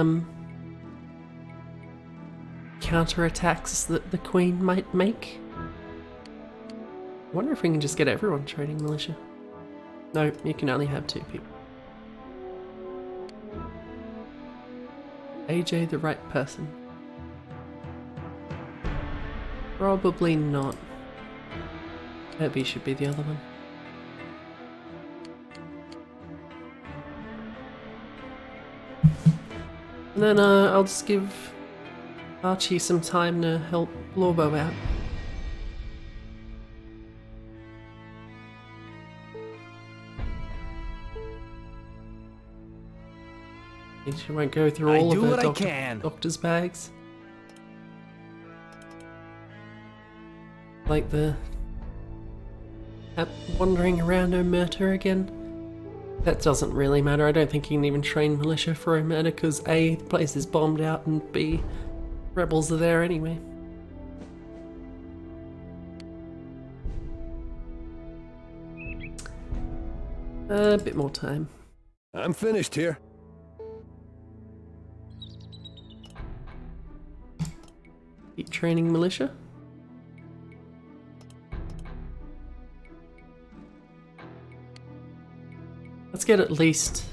counterattacks that the Queen might make. I wonder if we can just get everyone training militia. No, you can only have 2 people. AJ the right person? Probably not. Herbie should be the other one. And then I'll just give Archie some time to help Blorbo out. She won't go through all of her doctor's bags. Like the wandering around Omerta again. That doesn't really matter. I don't think you can even train militia for Omerta because A, the place is bombed out, and B, rebels are there anyway. A bit more time. I'm finished here. Keep training militia. Let's get at least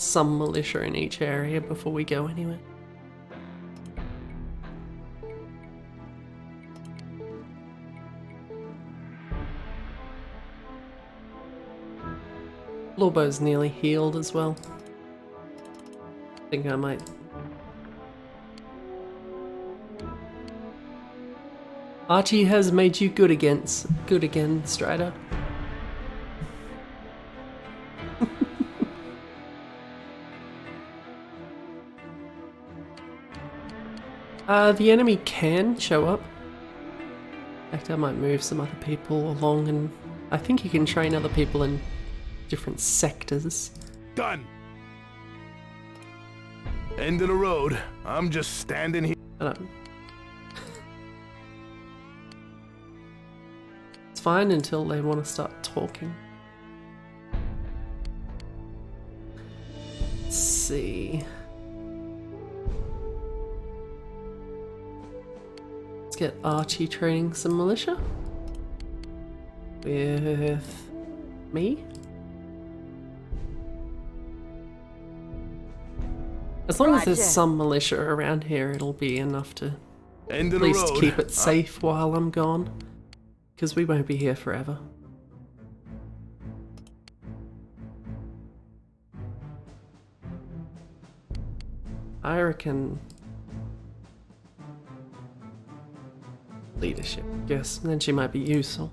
some militia in each area before we go anywhere. Lorbo's nearly healed as well. I think I might. Archie has made you good again, Strider. The enemy can show up. In fact, I might move some other people along, and I think you can train other people in different sectors. Done. End of the road. I'm just standing here. It's fine until they want to start talking. Let's see. Let's get Archie training some militia. With me. As long as there's some militia around here, it'll be enough to End of at the least road. keep it safe while I'm gone. Because we won't be here forever. I reckon leadership, yes, and then she might be useful.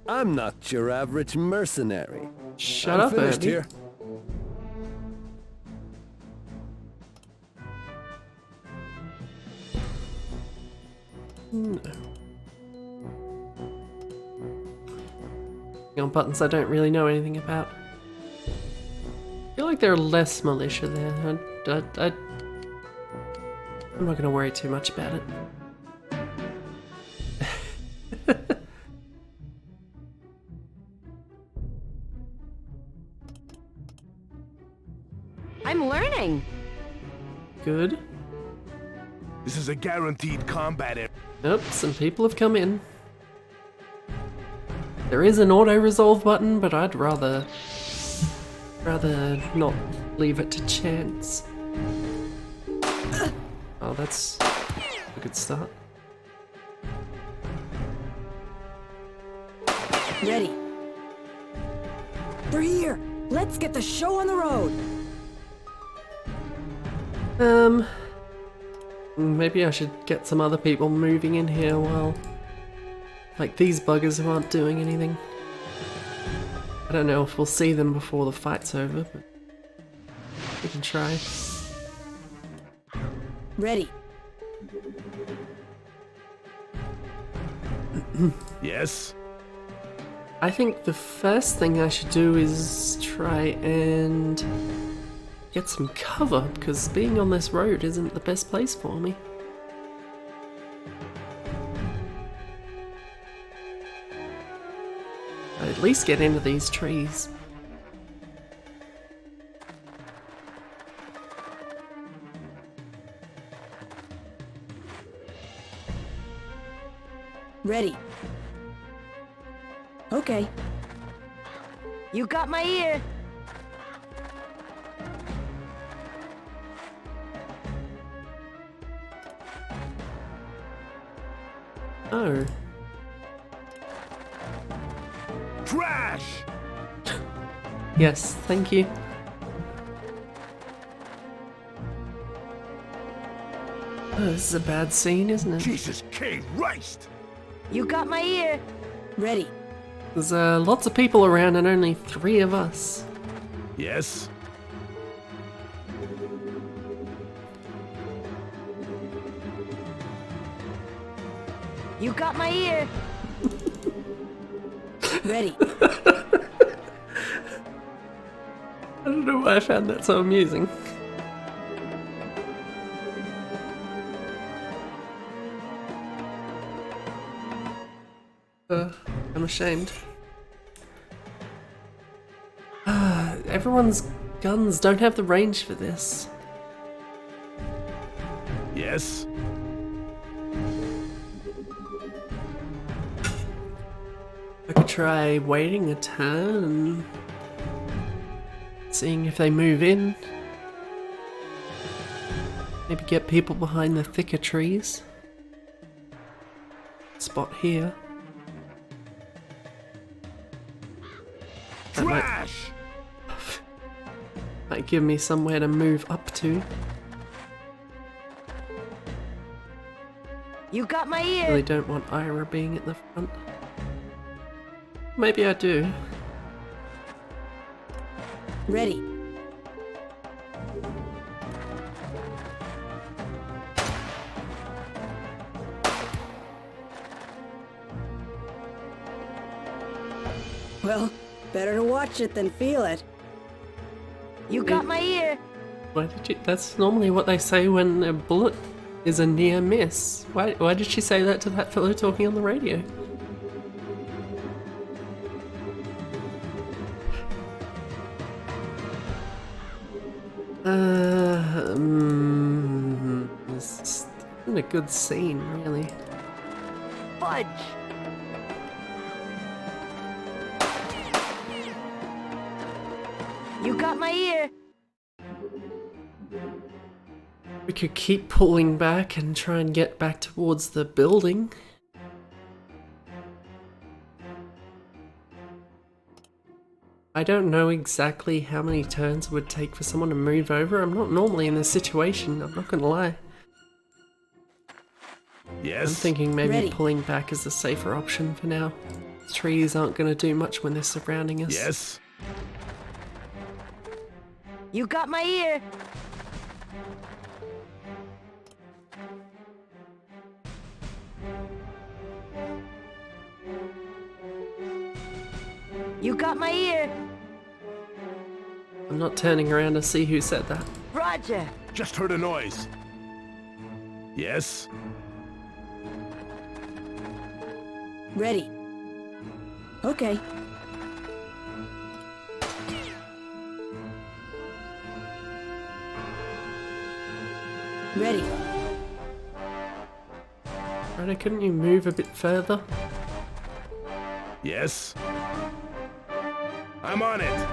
I'm not your average mercenary. Shut I'm up, finished Ernie. here. No. On buttons I don't really know anything about. I feel like there are less militia there. I'm not going to worry too much about it. I'm learning. Good. This is a guaranteed combat area. Nope, some people have come in. There is an auto-resolve button, but I'd rather not leave it to chance. Oh, that's a good start. Ready. They're here. Let's get the show on the road. Maybe I should get some other people moving in here while... like these buggers who aren't doing anything. I don't know if we'll see them before the fight's over, but we can try. Ready. Yes. I think the first thing I should do is try and get some cover, because being on this road isn't the best place for me. I'd at least get into these trees. Ready. Okay. You got my ear. Oh. Trash! Yes, thank you. Oh, this is a bad scene, isn't it? Jesus Christ! You got my ear. Ready. There's lots of people around and only 3 of us. Yes. You got my ear. Ready. I don't know why I found that so amusing. I'm ashamed. Everyone's guns don't have the range for this. could try waiting a turn and seeing if they move in. Maybe get people behind the thicker trees. Spot here. That might give me somewhere to move up to. You got my ear. Really don't want Ira being at the front. Maybe I do. Ready. Well, better to watch it than feel it. You got my ear. Why did you? That's normally what they say when a bullet is a near miss. Why did she say that to that fellow talking on the radio? This isn't a good scene, really. Fudge. You got my ear. We could keep pulling back and try and get back towards the building. I don't know exactly how many turns it would take for someone to move over. I'm not normally in this situation, I'm not gonna lie. Yes? I'm thinking maybe Ready. pulling back is the safer option for now. Trees aren't gonna do much when they're surrounding us. Yes? You got my ear. You got my ear. I'm not turning around to see who said that. Roger. Just heard a noise. Yes? Ready. Okay. Ready. Ryder, couldn't you move a bit further? Yes? I'm on it!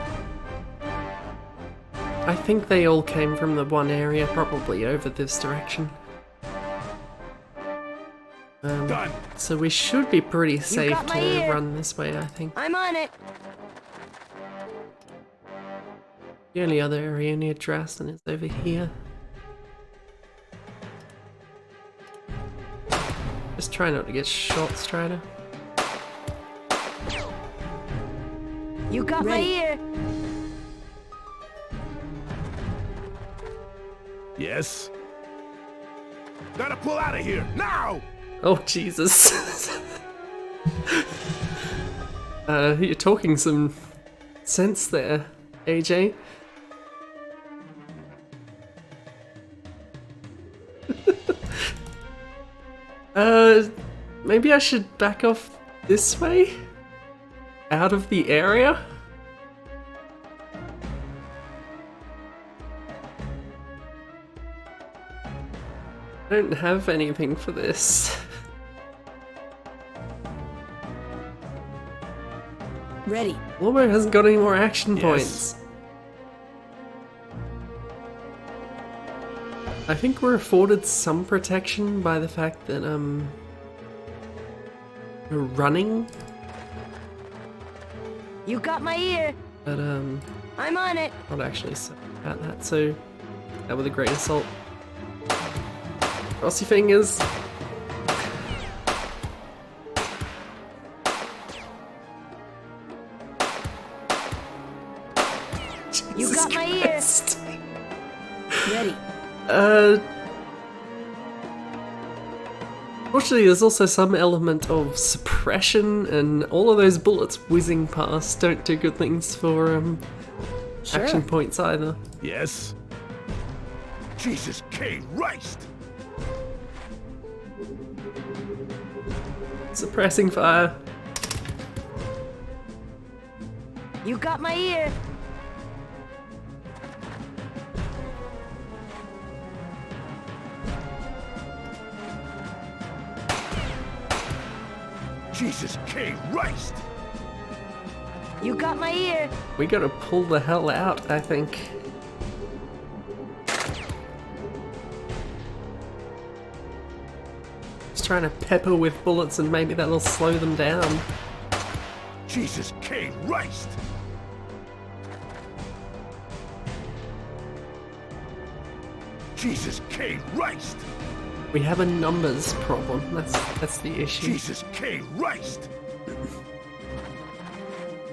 I think they all came from the one area, probably over this direction. Done! So we should be pretty safe got my to ear. run this way, I think. I'm on it. The only other area near Drassen is over here. Just try not to get shot, Strider. You got my Ready. ear. Yes? Gotta pull out of here, now! Oh, Jesus. You're talking some sense there, AJ. Maybe I should back off this way? Out of the area? I don't have anything for this. Ready. Lobo hasn't got any more action Yes. points. I think we're afforded some protection by the fact that, we're running, You got my ear. but, I'm on it. not actually so about that, so that with a great assault. Cross your fingers. You Jesus got my ear. Christ. Ready. Fortunately, there's also some element of suppression, and all of those bullets whizzing past don't do good things for Sure. action points either. Yes? Jesus Christ! Suppressing fire. You got my ear. Jesus Christ! You got my ear. We gotta pull the hell out, I think. Just trying to pepper with bullets and maybe that'll slow them down. Jesus K. Christ! Jesus K. Christ! We have a numbers problem. That's the issue. Jesus K. Christ!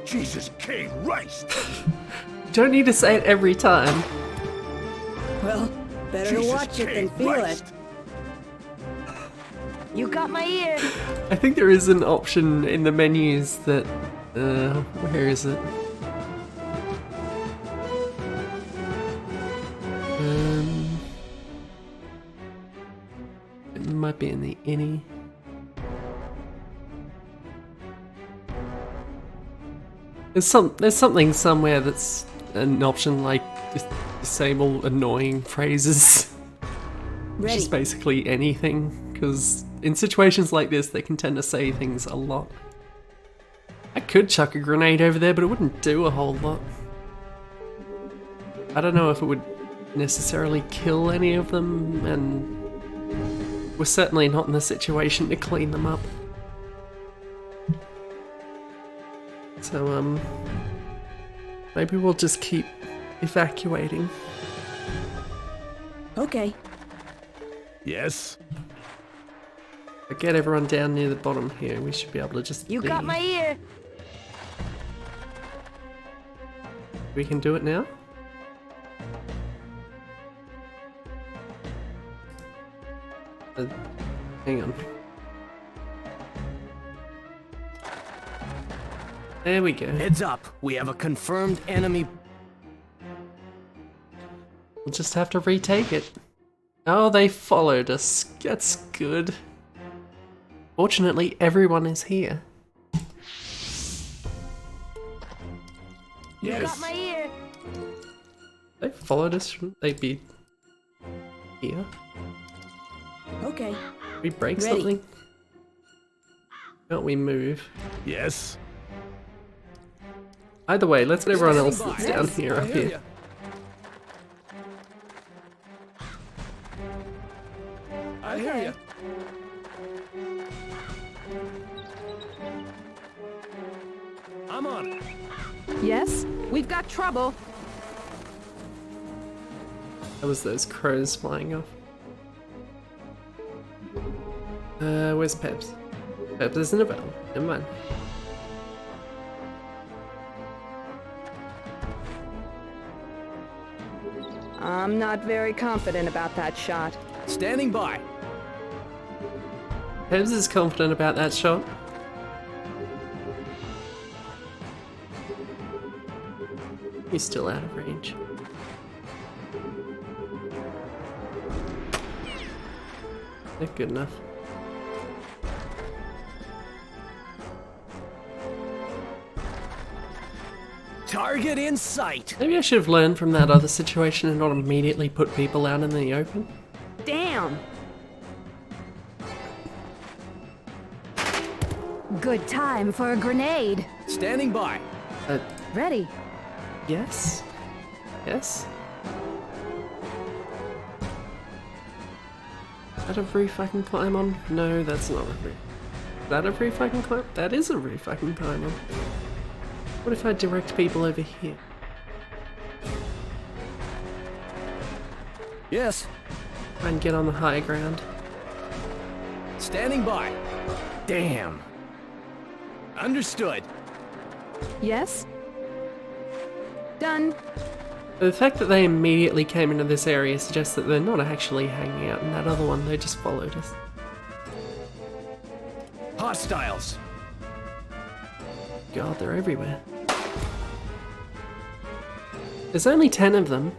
Jesus K. Christ! You don't need to say it every time. Well, better to Jesus watch it K. than feel Christ. it. You got my ear. I think there is an option in the menus that... where is it? It might be in the innie. There's something somewhere that's an option like disable annoying phrases. Which is Ready. basically anything, because in situations like this they can tend to say things a lot. I could chuck a grenade over there, but it wouldn't do a whole lot. I don't know if it would necessarily kill any of them, and we're certainly not in the situation to clean them up. So, maybe we'll just keep evacuating. Okay. Yes? Get everyone down near the bottom here. We should be able to just You got leave. my ear. We can do it now? Hang on. There we go. Heads up, we have a confirmed enemy. We'll just have to retake it. Oh, they followed us. That's good. Fortunately, everyone is here. You got Yes? my ear. They followed us. Shouldn't they be here? Okay. We break Ready. something? Can't we move? Yes? Either way, let's let everyone else Standing that's by. down Yes, here I up hear here. ya. I hear you. I'm on it. Yes? We've got trouble. That was those crows flying off. Where's Peps? Peps isn't available. Never mind. I'm not very confident about that shot. Standing by. Peps is confident about that shot. He's still out of range. They're good enough. Target in sight. Maybe I should have learned from that other situation and not immediately put people out in the open. Damn! Good time for a grenade. Standing by. Ready. Yes? Yes? Is that a roof I can climb on? No, that's not a roof. Is that a roof I can climb? That is a roof I can climb on. What if I direct people over here? Yes. Try and get on the high ground. Standing by. Damn. Understood. Yes? Done. The fact that they immediately came into this area suggests that they're not actually hanging out in that other one, they just followed us. Hostiles. God, they're everywhere. There's only 10 of them,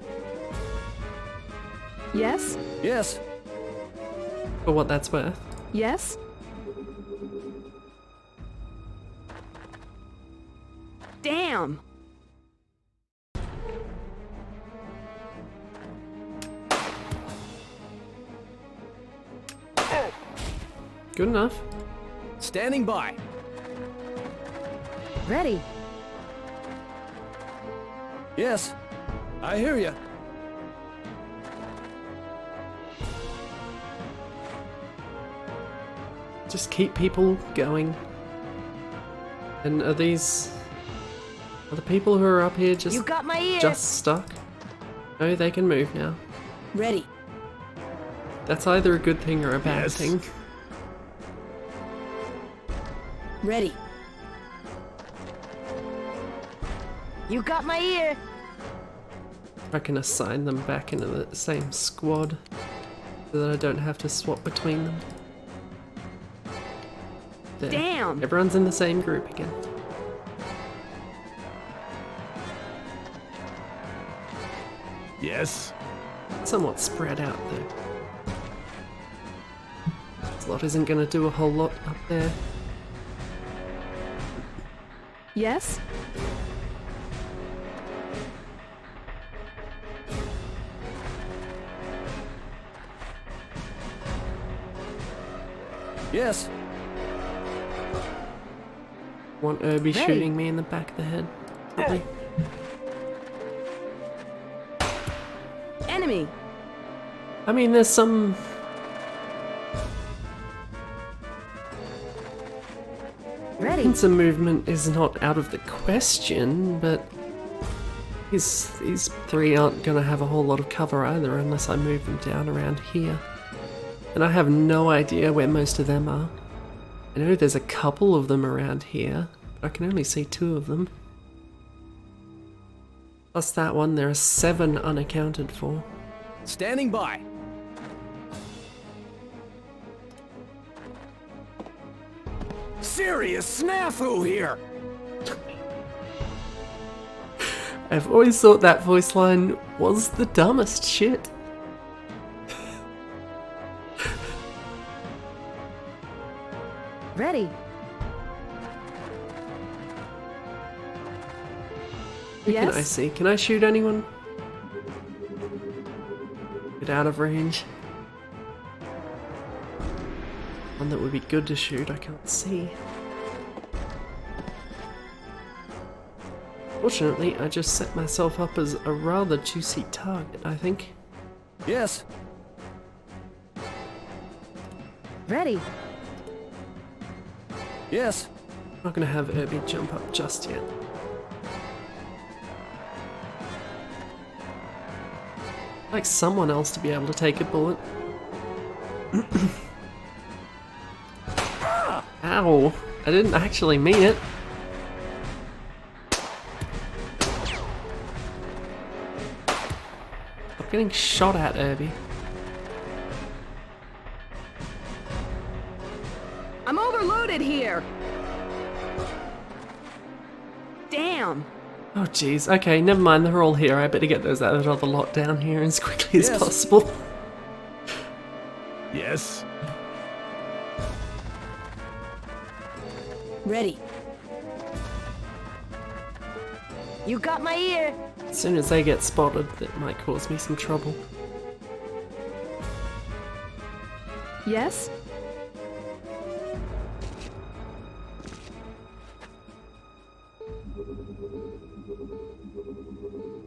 Yes? Yes. for what that's worth. Yes? Damn! Good enough. Standing by. Ready. Yes, I hear you. Just keep people going. And are the people who are up here You got my ear. just stuck? No, they can move now. Ready. That's either a good thing or a bad Yes. thing. Ready. You got my ear. I can assign them back into the same squad so that I don't have to swap between them. There. Damn. Everyone's in the same group again. Yes? Somewhat spread out though. Slot isn't going to do a whole lot up there. Yes? Yes. Want Irby shooting me in the back of the head? Probably. Enemy. I mean, there's some... Ready. Pincer movement is not out of the question, but these three aren't going to have a whole lot of cover either unless I move them down around here. And I have no idea where most of them are. I know there's a couple of them around here, but I can only see 2 of them. Plus that one, there are 7 unaccounted for. Standing by. Serious snafu here! I've always thought that voice line was the dumbest shit. Ready. Who can I Yes? see? Can I shoot anyone? Get out of range. One that would be good to shoot, I can't see. Fortunately, I just set myself up as a rather juicy target, I think. Yes. Ready. Yes. I'm not gonna have Irby jump up just yet. I'd like someone else to be able to take a bullet. Ow! I didn't actually mean it. I'm getting shot at, Irby. I'm overloaded here. Damn. Oh jeez, okay, never mind, they're all here. I better get those other lot down here as quickly as Yes. possible. Yes? Ready. You got my ear. As soon as they get spotted, that might cause me some trouble. Yes?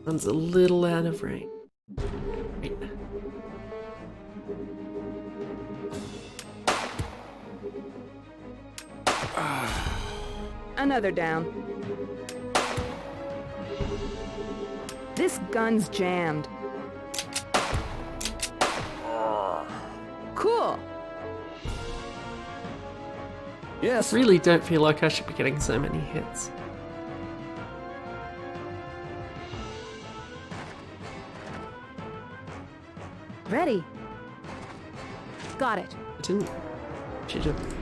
One's a little out of range. Right. Another down. This gun's jammed. Cool. Yes. Really don't feel like I should be getting so many hits. Ready. Got it. I didn't. Should have.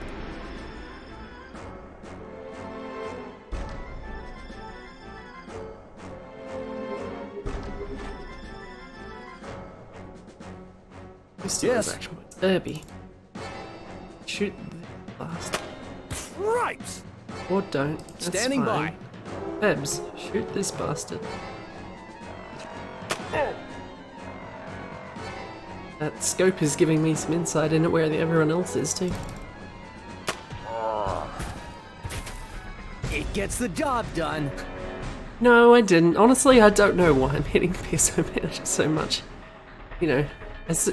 Yes. Irby. Shoot the bastard. Cripes! Or don't. That's Standing fine. Bebs, shoot this bastard. That scope is giving me some insight into where everyone else is too. It gets the job done. No, I didn't. Honestly, I don't know why I'm hitting pistol manager so much. You know, as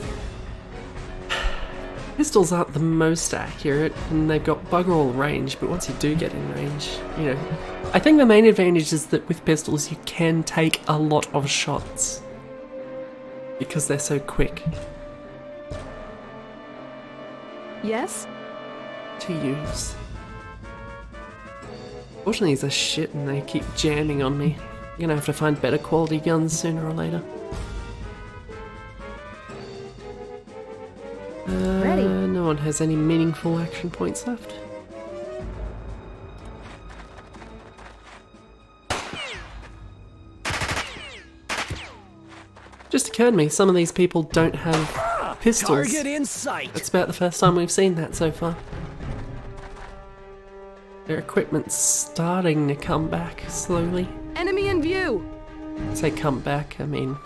pistols aren't the most accurate, and they've got bugger all range, but once you do get in range, you know. I think the main advantage is that with pistols you can take a lot of shots. Because they're so quick Yes? to use. Fortunately, these are shit and they keep jamming on me. I'm gonna have to find better quality guns sooner or later. Ready. No one has any meaningful action points left. Just occurred to me, some of these people don't have pistols. Target in sight. That's about the first time we've seen that so far. Their equipment's starting to come back slowly. Enemy in view! I say come back, I mean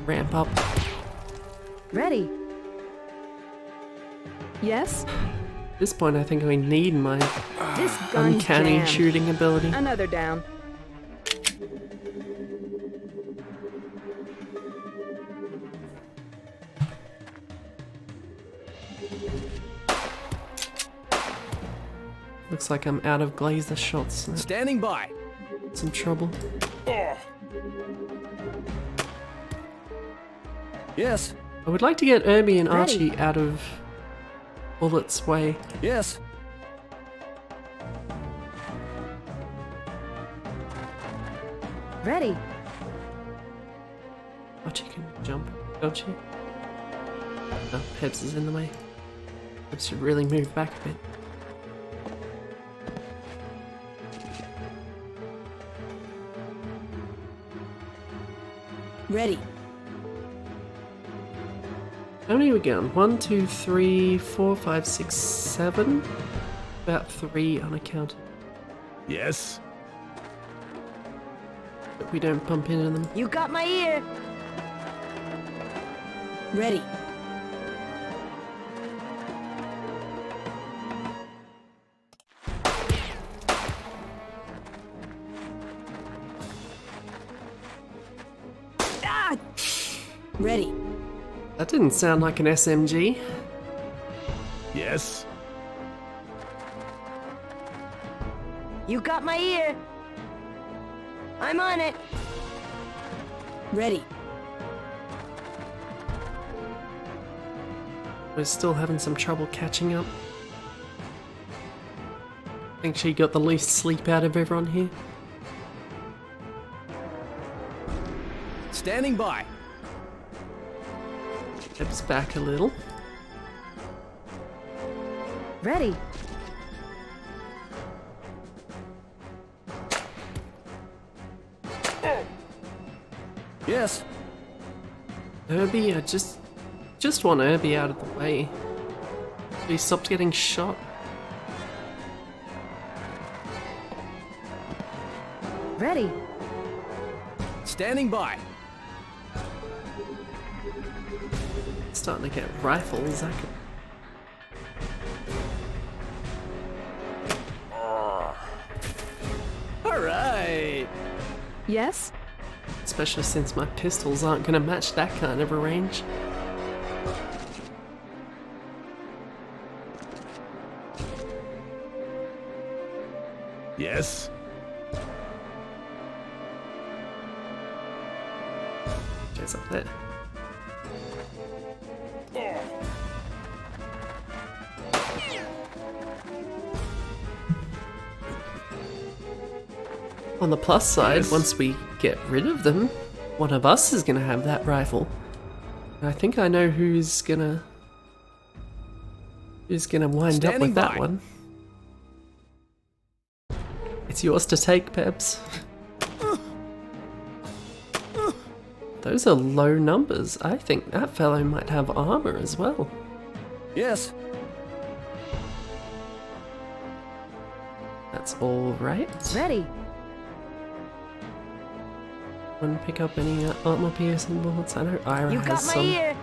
ramp up. Ready. Yes? At this point I think I need my This gun uncanny jammed. shooting ability. Another down. Looks like I'm out of glazer shots. That's Standing by. some trouble. Yes. I would like to get Irby and Ready. Archie out of Bullet's way. Yes. Ready. Archie can jump, don't you? Oh, Peps is in the way. Peps should really move back a bit. Ready. How many are we going? 1, 2, 3, 4, 5, 6, 7? About 3 unaccounted. Yes? But we don't bump into them. You got my ear. Ready. Ah! Ready. That didn't sound like an SMG. Yes? You got my ear. I'm on it. Ready. We're still having some trouble catching up. I think she got the least sleep out of everyone here. Standing by. Peps back a little. Ready. Yes. Irby, I just want Irby out of the way. He stopped getting shot. Ready. Standing by. Starting to get rifles. I could... All right. Yes? Especially since my pistols aren't going to match that kind of a range. Yes? Goes up there. On the plus side, Yes. once we get rid of them, one of us is gonna have that rifle. And I think I know who's gonna wind up Standing with that by. one. It's yours to take, Peps. Those are low numbers. I think that fellow might have armor as well. Yes. That's all right. Ready. Want to pick up any armor piercing bullets? I know Ira You has got my some. ear.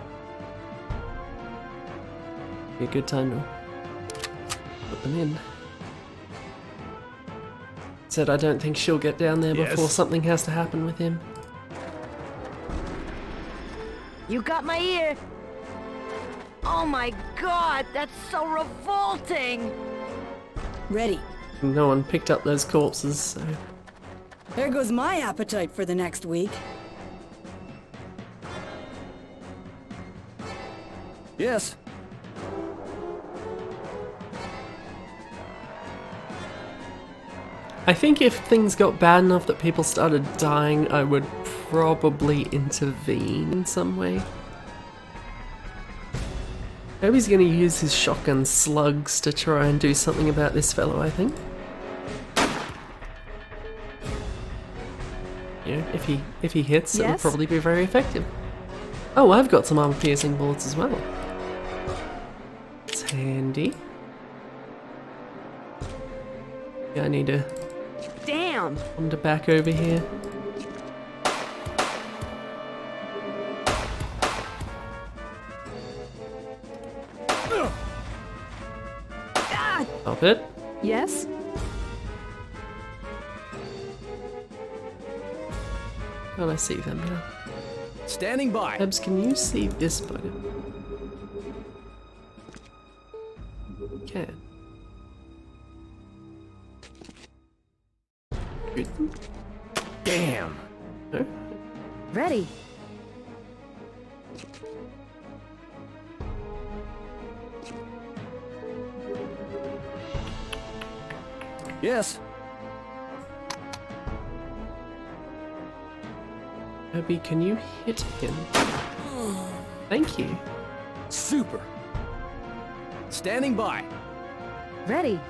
Be a good time to put them in. said I don't think she'll get down there before Yes? something has to happen with him. You got my ear. Oh my god, that's so revolting. Ready. No one picked up those corpses, so... There goes my appetite for the next week. Yes. I think if things got bad enough that people started dying, I would probably intervene in some way. Maybe he's gonna use his shotgun slugs to try and do something about this fellow, I think. You know, if he hits, it'll Yes? probably be very effective. Oh, I've got some armor-piercing bullets as well. It's handy. Yeah, I need to Damn! wander back over here. Stop it. Yes? Can't I see them now? Standing by. Ebs, can you see this bugger? Can. Shoot them? Damn. No? Ready. Yes. Herbie, can you hit him? Thank you. Super. Standing by. Ready.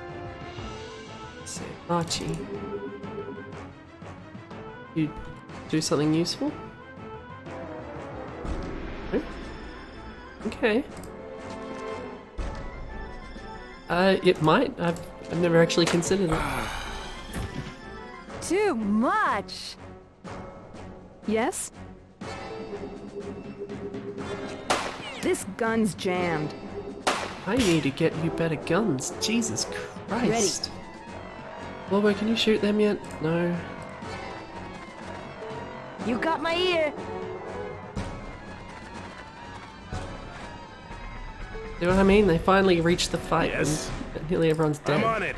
So, Archie. You do something useful? No? Okay. It might. I've never actually considered it. Too much. Yes? This gun's jammed. I need to get you better guns. Jesus Christ. Lobo, can you shoot them yet? No. You got my ear. You know what I mean? They finally reached the fight Yes. and nearly everyone's dead. I'm on it.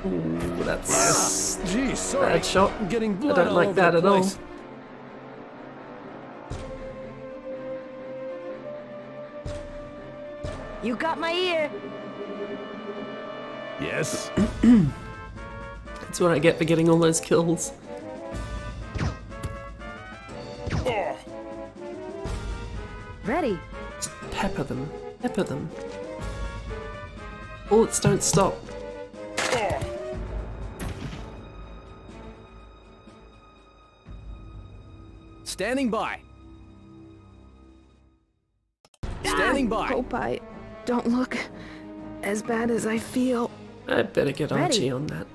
Ooh, that's Geez, sorry. bad shot. I'm getting I blood don't all like over that the at all. place. You got my ear. Yes. That's what I get for getting all those kills. Ready. Just pepper them. Pepper them. Bullets don't stop. Standing by. Standing by. Hope I don't look as bad as I feel. I better get Ready. Archie on that.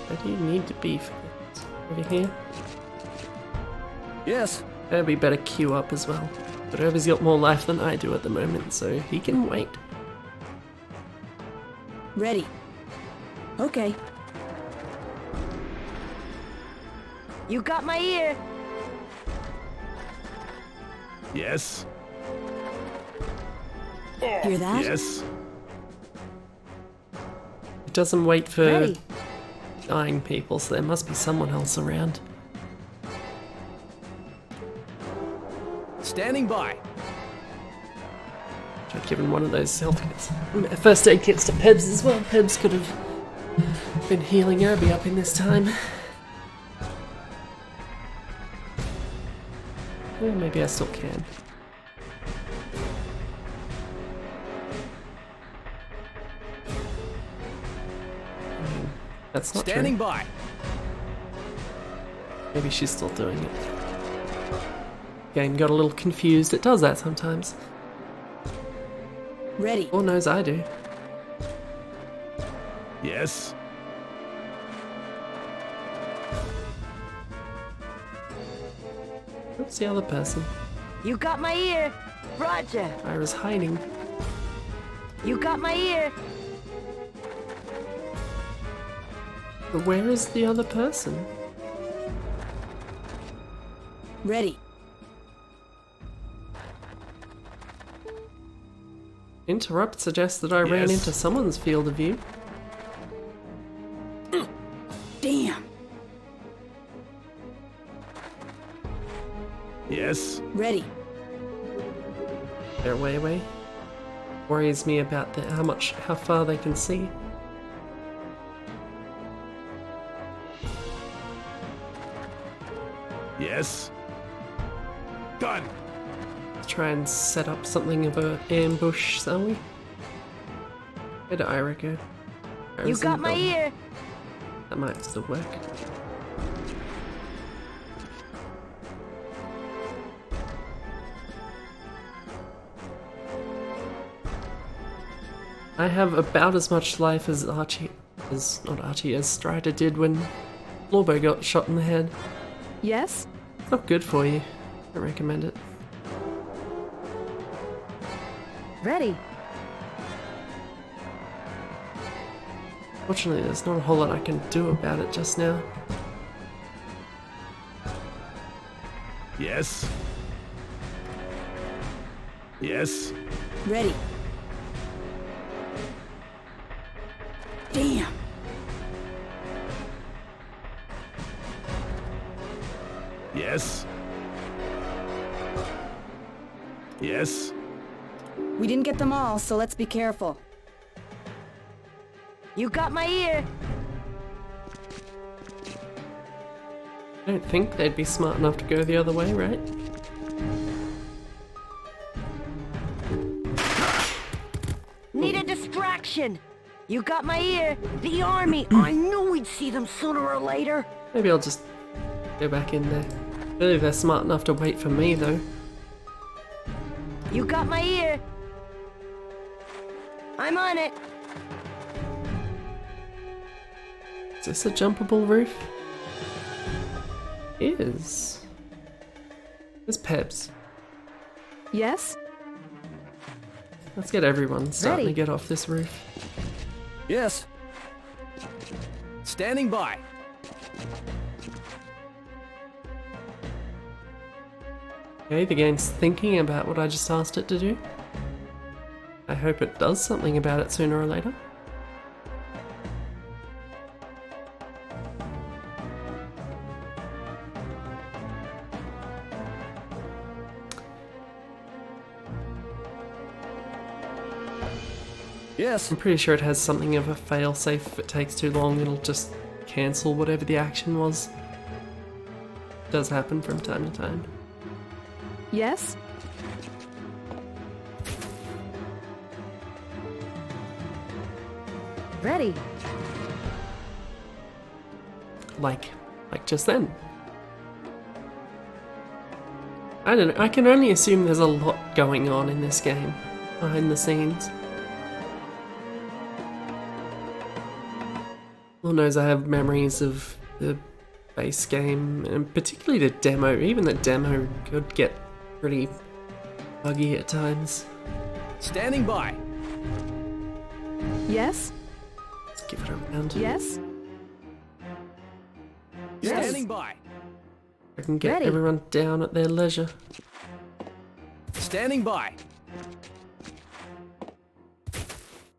Where do you need to be for this? Over here? Yes. Herbie better queue up as well. But Herbie's got more life than I do at the moment, so he can wait. Ready. Okay. You got my ear. Yes. Hear that? Yes. It doesn't wait for Ready. dying people, so there must be someone else around. Standing by. Should have given one of those health kits. First aid kits to Pebs as well. Pebs could have been healing Herbie up in this time. Well, maybe I still can. That's not Standing true. by. Maybe she's still doing it. Game got a little confused. It does that sometimes. Ready. Lord knows I do. Yes? What's the other person? You got my ear. Roger. Ira's hiding. You got my ear. But where is the other person? Ready. Interrupt suggests that I ran Yes. into someone's field of view. Damn. Yes? Ready. They're way away. Worries me about how far they can see. Yes? Done! Let's try and set up something of an ambush, shall we? Where did Ira go? You Ira's in got the my building. ear. That might still work. I have about as much life as as Strider did when Lorbo got shot in the head. Yes? It's not good for you. I don't recommend it. Ready. Fortunately, there's not a whole lot I can do about it just now. Yes? Yes? Ready. Damn. Yes? Yes? We didn't get them all, so let's be careful. You got my ear. I don't think they'd be smart enough to go the other way, right? Need a distraction. You got my ear. The army. I knew we'd see them sooner or later. Maybe I'll just go back in there. Really, they're smart enough to wait for me, though. You got my ear. I'm on it. Is this a jumpable roof? It is. There's Pebs. Yes? Let's get everyone starting Ready. to get off this roof. Yes. Standing by. Okay, the game's thinking about what I just asked it to do. I hope it does something about it sooner or later. Yes. I'm pretty sure it has something of a failsafe. If it takes too long, it'll just cancel whatever the action was. It does happen from time to time. Yes? Ready. Like just then. I don't know, I can only assume there's a lot going on in this game, behind the scenes. Lord knows I have memories of the base game, and particularly the demo. Even the demo could get pretty buggy at times. Standing by. Yes? Let's give it a round. Yes? Yes. Standing by. I can get Ready. everyone down at their leisure. Standing by.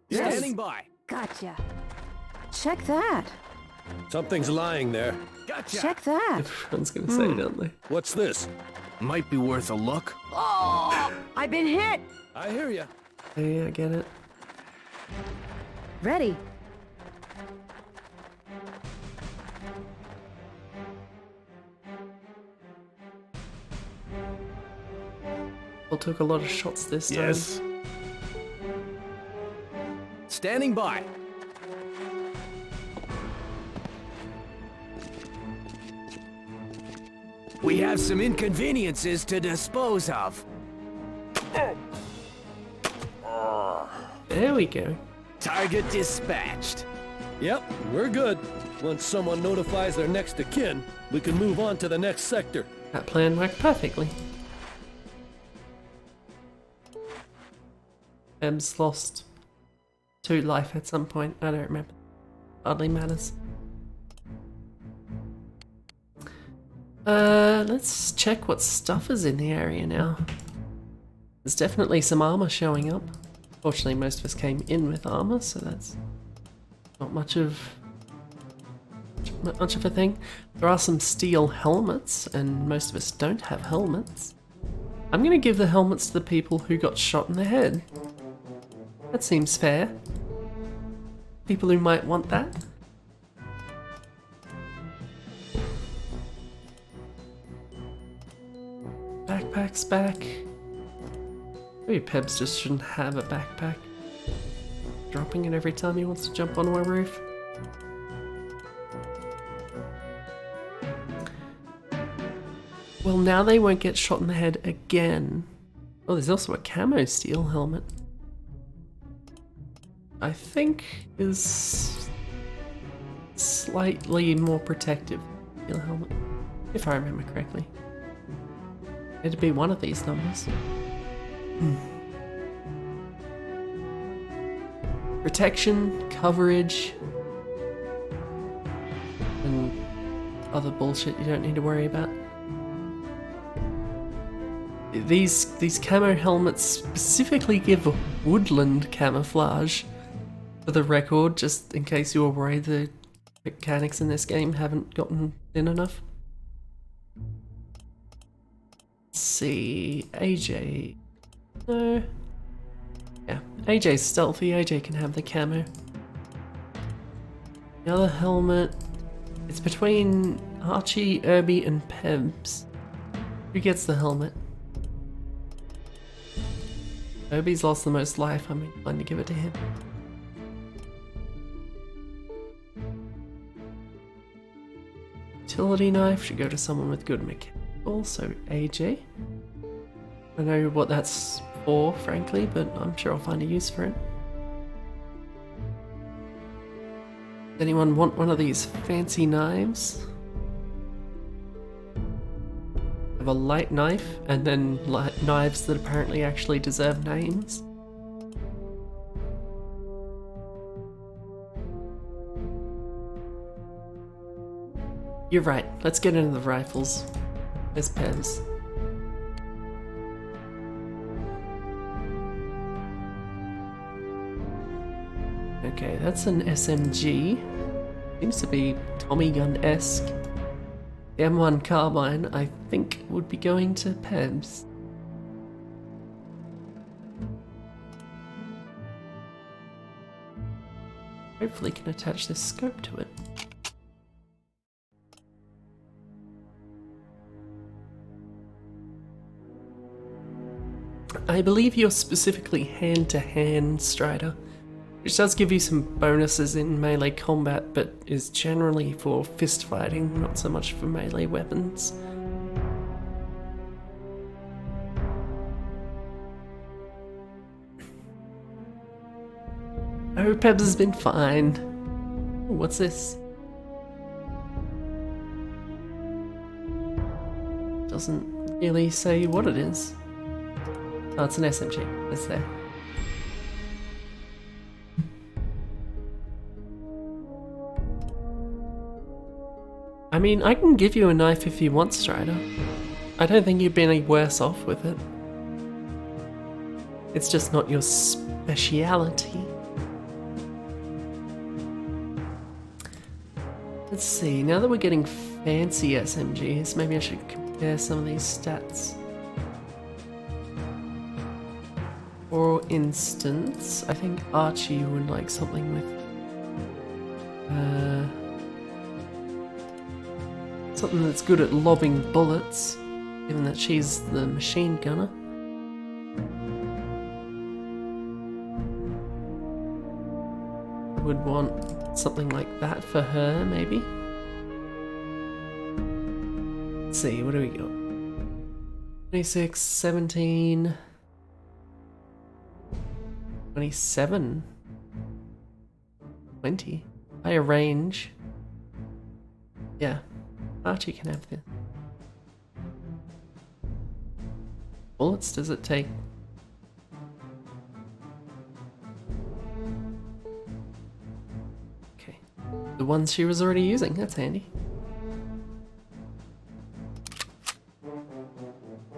Yes. Standing by. Gotcha. Check that. Something's lying there. Gotcha. Check that. Everyone's gonna say, don't they? What's this? Might be worth a look. Oh! I've been hit. I hear ya. Yeah, I get it. Ready. Well, took a lot of shots this time. Yes? Standing by. We have some inconveniences to dispose of. There we go. Target dispatched. Yep, we're good. Once someone notifies their next of kin, we can move on to the next sector. That plan worked perfectly. Ebs lost 2 life at some point. I don't remember. Hardly matters. Let's check what stuff is in the area now. There's definitely some armor showing up. Fortunately, most of us came in with armor, so that's not much of a thing. There are some steel helmets, and most of us don't have helmets. I'm gonna give the helmets to the people who got shot in the head. That seems fair. People who might want that. Backpack's back. Maybe Pebs just shouldn't have a backpack. Dropping it every time he wants to jump onto a roof. Well, now they won't get shot in the head again. Oh, there's also a camo steel helmet. I think is slightly more protective steel helmet, if I remember correctly. It'd be one of these numbers. Protection, coverage, and other bullshit you don't need to worry about. These camo helmets specifically give woodland camouflage, for the record, just in case you were worried the mechanics in this game haven't gotten thin enough. Let's see, AJ. No. Yeah, AJ's stealthy, AJ can have the camo. The other helmet, it's between Archie, Irby, and Pebs. Who gets the helmet? Irby's lost the most life, I'm inclined to give it to him. Utility knife should go to someone with good mechanical, so AJ. I know what that's for, frankly, but I'm sure I'll find a use for it. Does anyone want one of these fancy knives? Have a light knife, and then knives that apparently actually deserve names. You're right, let's get into the rifles. There's Pez. Okay, that's an SMG. Seems to be Tommy gun-esque. The M1 carbine, I think, would be going to Pebs. Hopefully can attach this scope to it. I believe you're specifically hand-to-hand Strider, which does give you some bonuses in melee combat, but is generally for fist fighting, not so much for melee weapons. Oh, Pebs has been fine. Ooh, what's this? Doesn't really say what it is. Oh, it's an SMG. It's there. I mean, I can give you a knife if you want, Strider. I don't think you'd be any worse off with it. It's just not your speciality. Let's see, now that we're getting fancy SMGs, maybe I should compare some of these stats. For instance, I think Archie would like something with something that's good at lobbing bullets, given that she's the machine gunner. I would want something like that for her, maybe. Let's see, what do we got? 26, 17... 27. 20. Higher range. Yeah. Archie can have this. Bullets does it take? Okay. The ones she was already using, that's handy.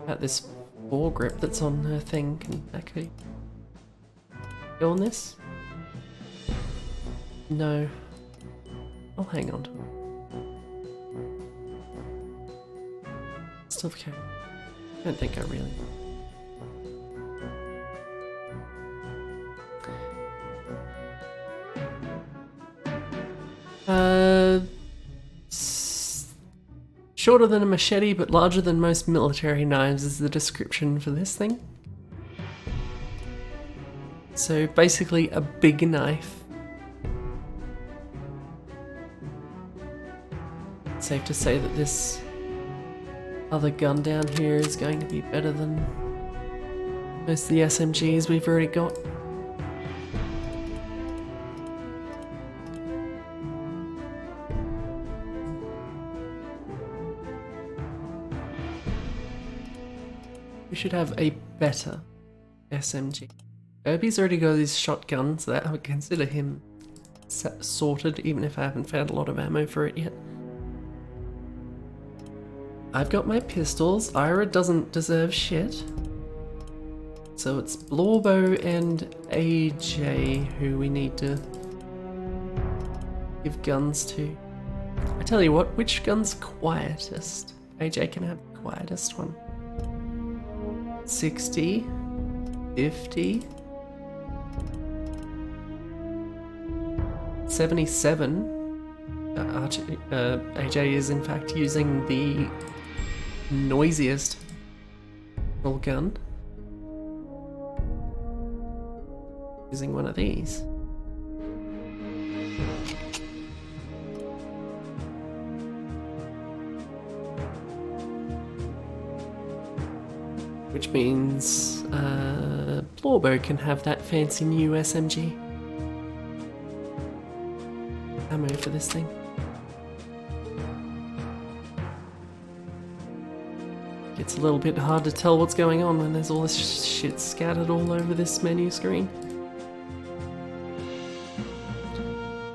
About this foregrip that's on her thing, can that could go on this? No. I'll hang on to it. Still okay. I don't think I really. Shorter than a machete, but larger than most military knives is the description for this thing. So basically a big knife. It's safe to say that this other gun down here is going to be better than most of the SMGs we've already got. We should have a better SMG. Irby's already got his shotgun, so that I would consider him sorted, even if I haven't found a lot of ammo for it yet. I've got my pistols. Ira doesn't deserve shit. So it's Blorbo and AJ who we need to give guns to. I tell you what, which gun's quietest? AJ can have the quietest one. 60, 50, 77. AJ is in fact using the noisiest little gun. Using one of these. Which means Blorbo can have that fancy new SMG. Ammo for this thing. It's a little bit hard to tell what's going on when there's all this shit scattered all over this menu screen.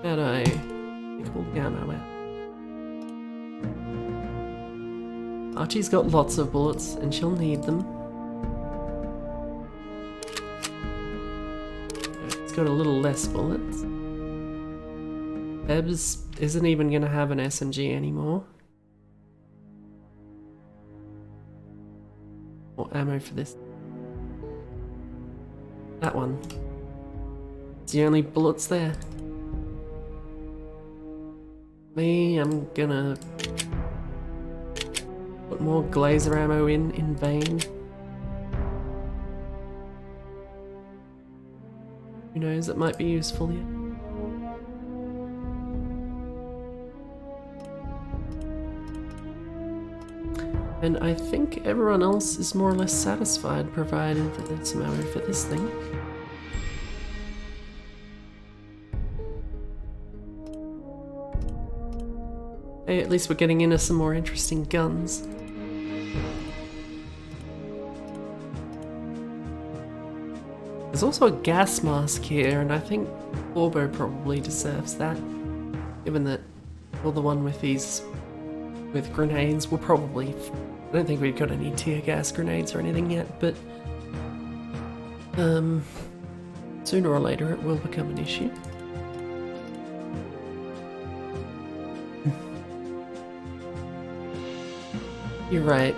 How'd I pick all the ammo out? Archie's got lots of bullets and she'll need them. It's got a little less bullets. Ebbs isn't even gonna have an SMG anymore. Or ammo for this. That one. It's the only bullets there. Me, I'm gonna put more glazer ammo in vain. Who knows, it might be useful yet. And I think everyone else is more or less satisfied, provided that there's some ammo for this thing. Hey, at least we're getting into some more interesting guns. There's also a gas mask here, and I think Orbo probably deserves that. Given that, well, the one with these, with grenades will probably, I don't think we've got any tear gas grenades or anything yet, but sooner or later it will become an issue. You're right.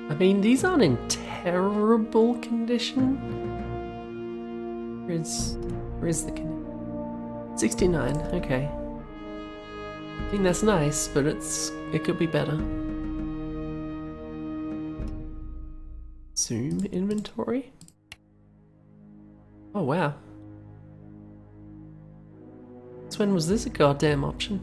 I mean, these aren't in terrible condition. Where's the condition? 69, okay. I mean, that's nice, but it could be better. Zoom inventory? Oh, wow. Since when was this a goddamn option?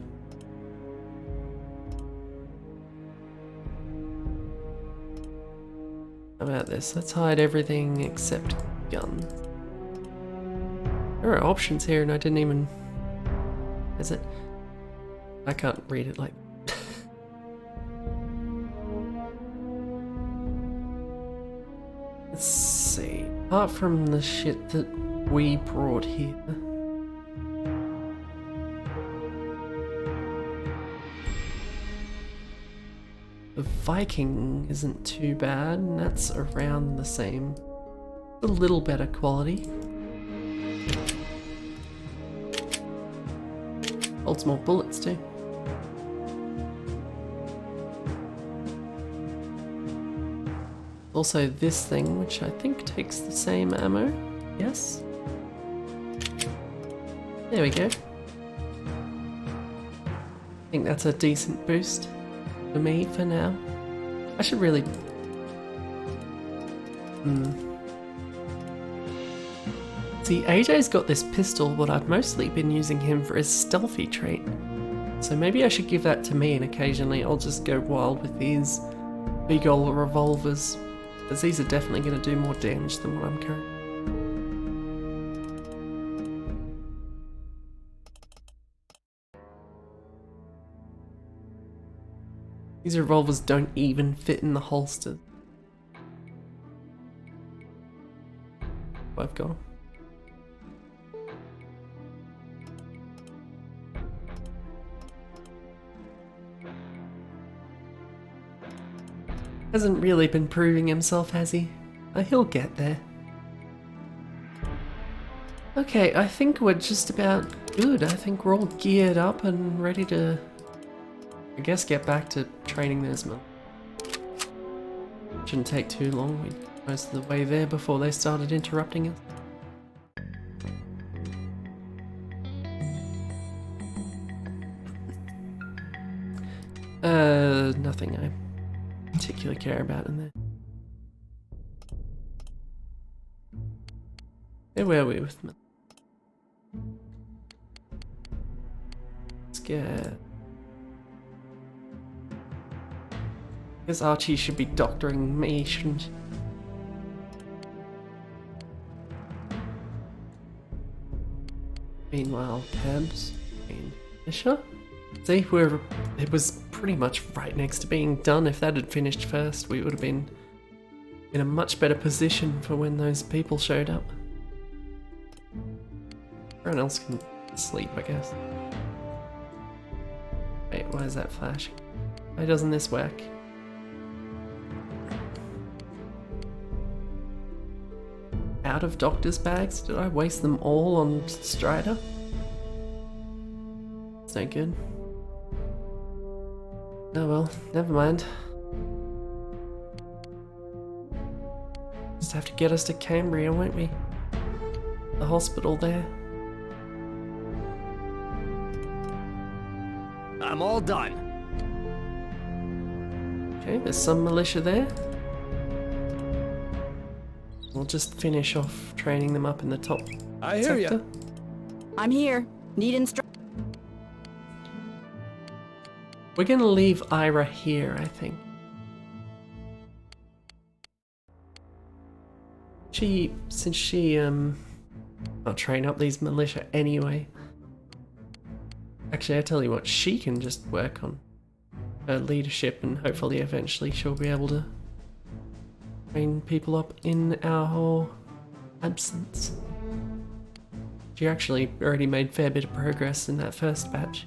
How about this? Let's hide everything except guns. There are options here and I didn't even... Is it? I can't read it like... Let's see. Apart from the shit that we brought here... The Viking isn't too bad, and that's around the same. A little better quality. Holds more bullets too. Also this thing, which I think takes the same ammo. Yes? There we go. I think that's a decent boost for me for now. I should really... See, AJ's got this pistol, but I've mostly been using him for his stealthy trait. So maybe I should give that to me and occasionally I'll just go wild with these big ol' revolvers. Because these are definitely going to do more damage than what I'm currently. These revolvers don't even fit in the holster. I've got them. Hasn't really been proving himself, has he? He'll get there. Okay, I think we're just about good. I think we're all geared up and ready to, I guess, get back to training those men. Shouldn't take too long. We got most of the way there before they started interrupting us. Nothing I particularly care about in there. Where were we with me? Let's get... I guess Archie should be doctoring me, shouldn't she? Meanwhile, Cabs and Fisher. See, it was pretty much right next to being done. If that had finished first, we would have been in a much better position for when those people showed up. Everyone else can sleep, I guess. Wait, why is that flashing? Why doesn't this work? Out of doctor's bags? Did I waste them all on Strider? It's no good. Oh well, never mind. Just have to get us to Cambria, won't we? The hospital there. I'm all done. Okay, there's some militia there. We'll just finish off training them up in the top I hear sector. ya. I'm here. Need instructions. We're gonna leave Ira here, I think. Since she, I'll train up these militia anyway. Actually, I tell you what, she can just work on her leadership and hopefully eventually she'll be able to train people up in our absence. She actually already made a fair bit of progress in that first batch.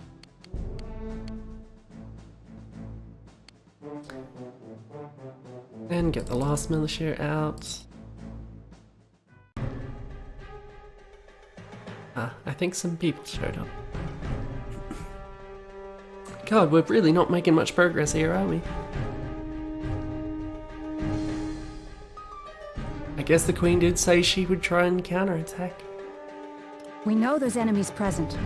And get the last militia out. I think some people showed up. God, we're really not making much progress here, are we? I guess the Queen did say she would try and counterattack. We know there's enemies present.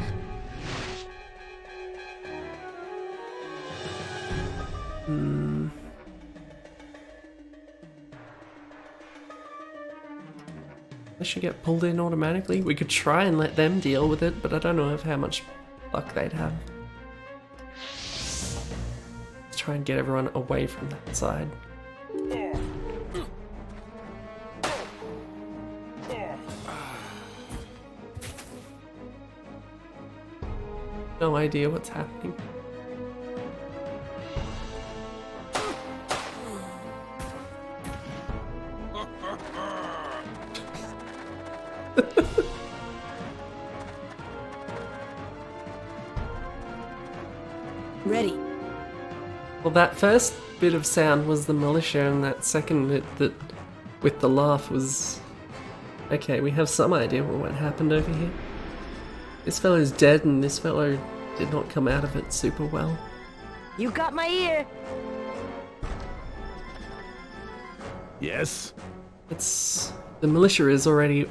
They should get pulled in automatically. We could try and let them deal with it, but I don't know of how much luck they'd have. Let's try and get everyone away from that side. No idea what's happening. Ready. Well, that first bit of sound was the militia, and that second bit that with the laugh was... Okay, we have some idea what happened over here. This fellow's dead, and this fellow did not come out of it super well. You got my ear. Yes? It's... The militia is already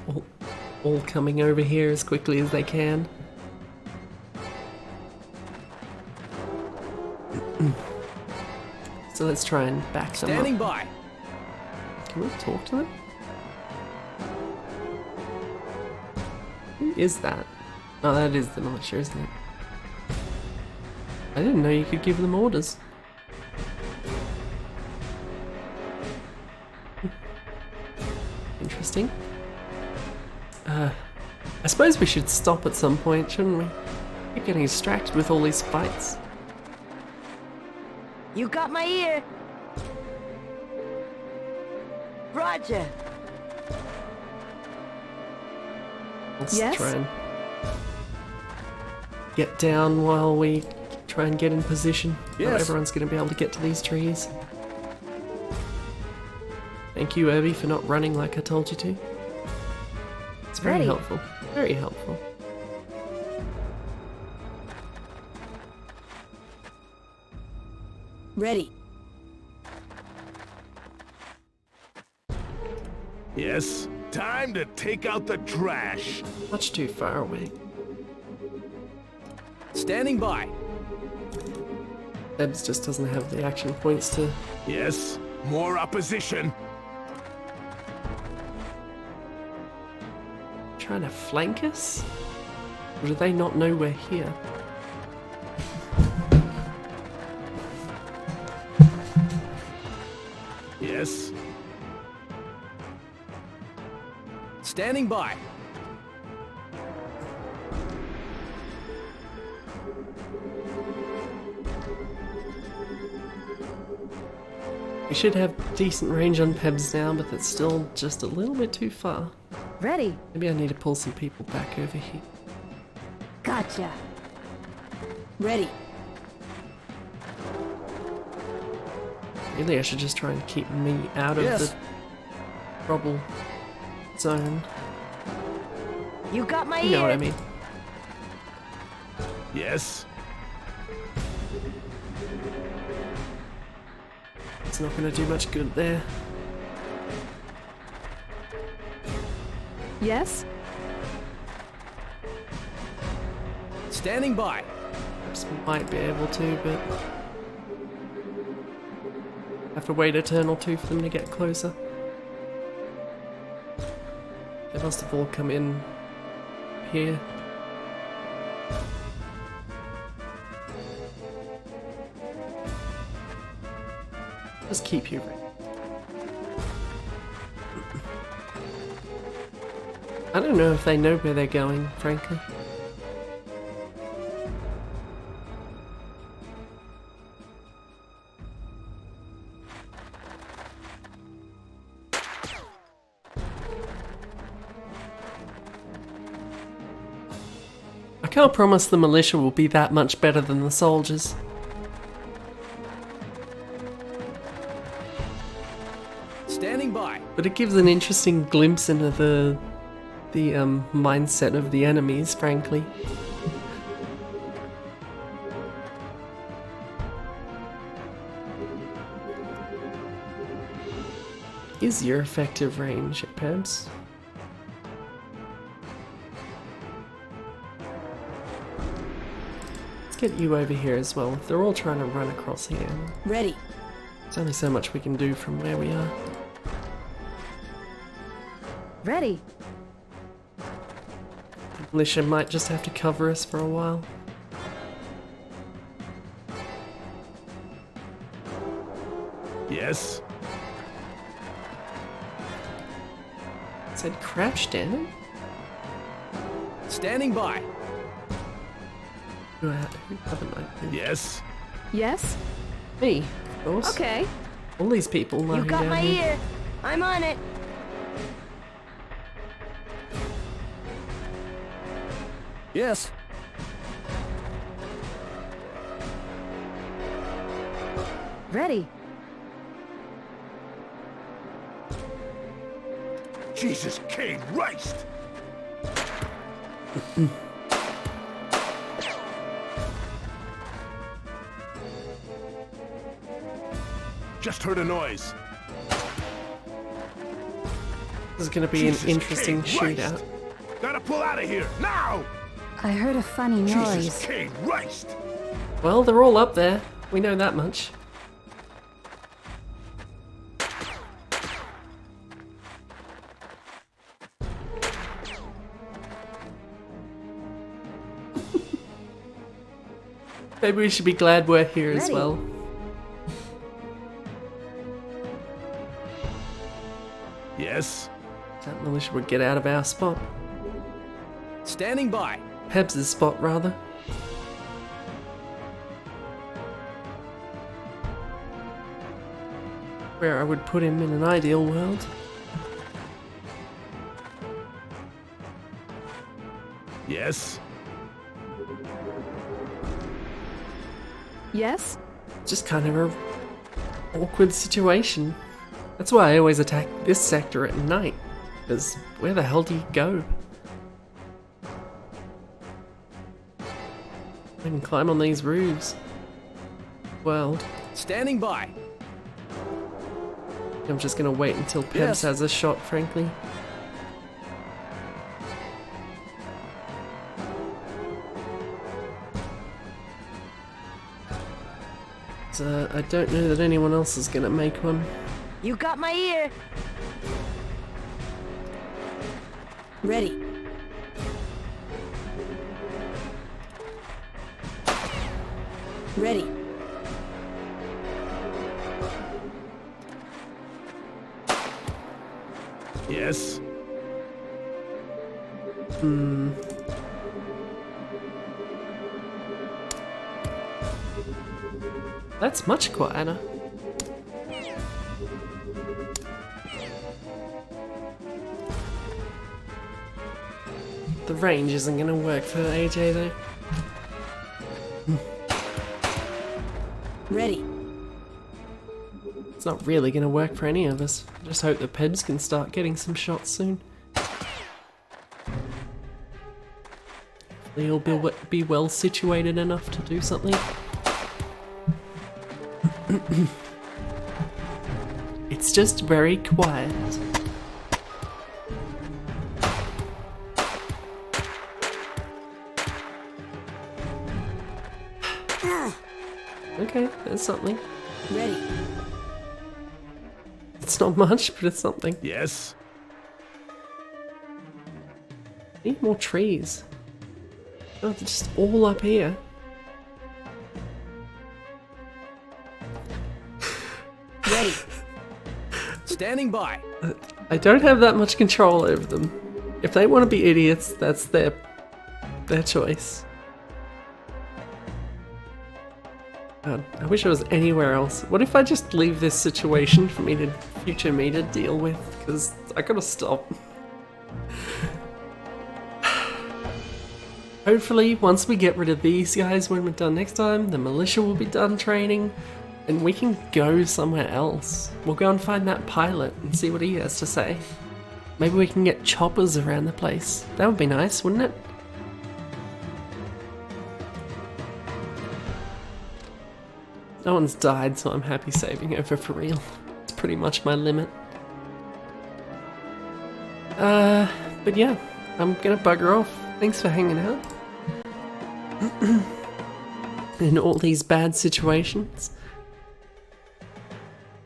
all coming over here as quickly as they can. So let's try and back them up. Standing by. Can we talk to them? Who is that? Oh, that is the militia, isn't it? I didn't know you could give them orders. Interesting. I suppose we should stop at some point, shouldn't we? We're getting distracted with all these fights. You got my ear. Roger. Let's Yes? try and get down while we try and get in position. Not Yes. everyone's going to be able to get to these trees. Thank you, Irby, for not running like I told you to. It's very Ready. helpful. Very helpful. Ready. Yes? Time to take out the trash. Much too far away. Standing by. Ebbs just doesn't have the action points to... Yes? More opposition. Trying to flank us? Or do they not know we're here? Yes? Standing by. We should have decent range on Pebs now, but that's still just a little bit too far. Ready. Maybe I need to pull some people back over here. Gotcha. Ready. Really, I should just try and keep me out of Yes. the trouble zone. You got my You ear. know what I mean. Yes? It's not going to do much good there. Yes? Standing by. Perhaps we might be able to, but... have to wait a turn or two for them to get closer. They must have all come in here. Just keep you ready. I don't know if they know where they're going, frankly. I can't promise the militia will be that much better than the soldiers. Standing by. But it gives an interesting glimpse into the mindset of the enemies, frankly. Is your effective range at Pebs? Let's get you over here as well. They're all trying to run across here. Ready. There's only so much we can do from where we are. Ready. The militia might just have to cover us for a while. Yes? It said crouch down. Standing by. Who haven't I been? Yes? Yes? Me, of course. Okay. All these people lying You got down my here. ear. I'm on it. Yes. Ready. Jesus K. Christ! Just heard a noise. This is going to be Jesus an interesting K. Christ. shootout. Gotta pull out of here, now! I heard a funny Jesus noise. K. Christ! Well, they're all up there. We know that much. Maybe we should be glad we're here as Ready. well. Yes? That militia would get out of our spot. Standing by. Hebs' spot, rather. Where I would put him in an ideal world. Yes? Yes? Just kind of a awkward situation. That's why I always attack this sector at night. Because where the hell do you go? I can climb on these roofs. Well, Standing by. I'm just gonna wait until Peps Yes. has a shot, frankly. So I don't know that anyone else is gonna make one. You got my ear. Ready. Ready. Yes? That's much quieter. The range isn't gonna work for AJ though. Ready. It's not really gonna work for any of us. Just hope the Pebs can start getting some shots soon. They'll be well situated enough to do something. It's just very quiet. Okay, that's something. Ready. It's not much, but it's something. Yes? Need more trees. Oh, they're just all up here. Ready. Standing by. I don't have that much control over them. If they want to be idiots, that's their choice. God, I wish I was anywhere else. What if I just leave this situation for future me to deal with? Because I gotta stop. Hopefully, once we get rid of these guys when we're done next time, the militia will be done training, and we can go somewhere else. We'll go and find that pilot and see what he has to say. Maybe we can get choppers around the place. That would be nice, wouldn't it? No one's died, so I'm happy saving over for real. It's pretty much my limit. But yeah, I'm gonna bugger off. Thanks for hanging out. In all these bad situations.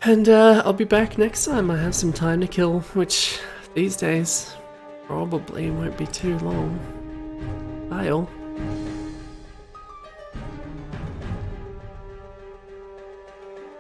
And I'll be back next time I have some time to kill, which these days probably won't be too long. Bye all.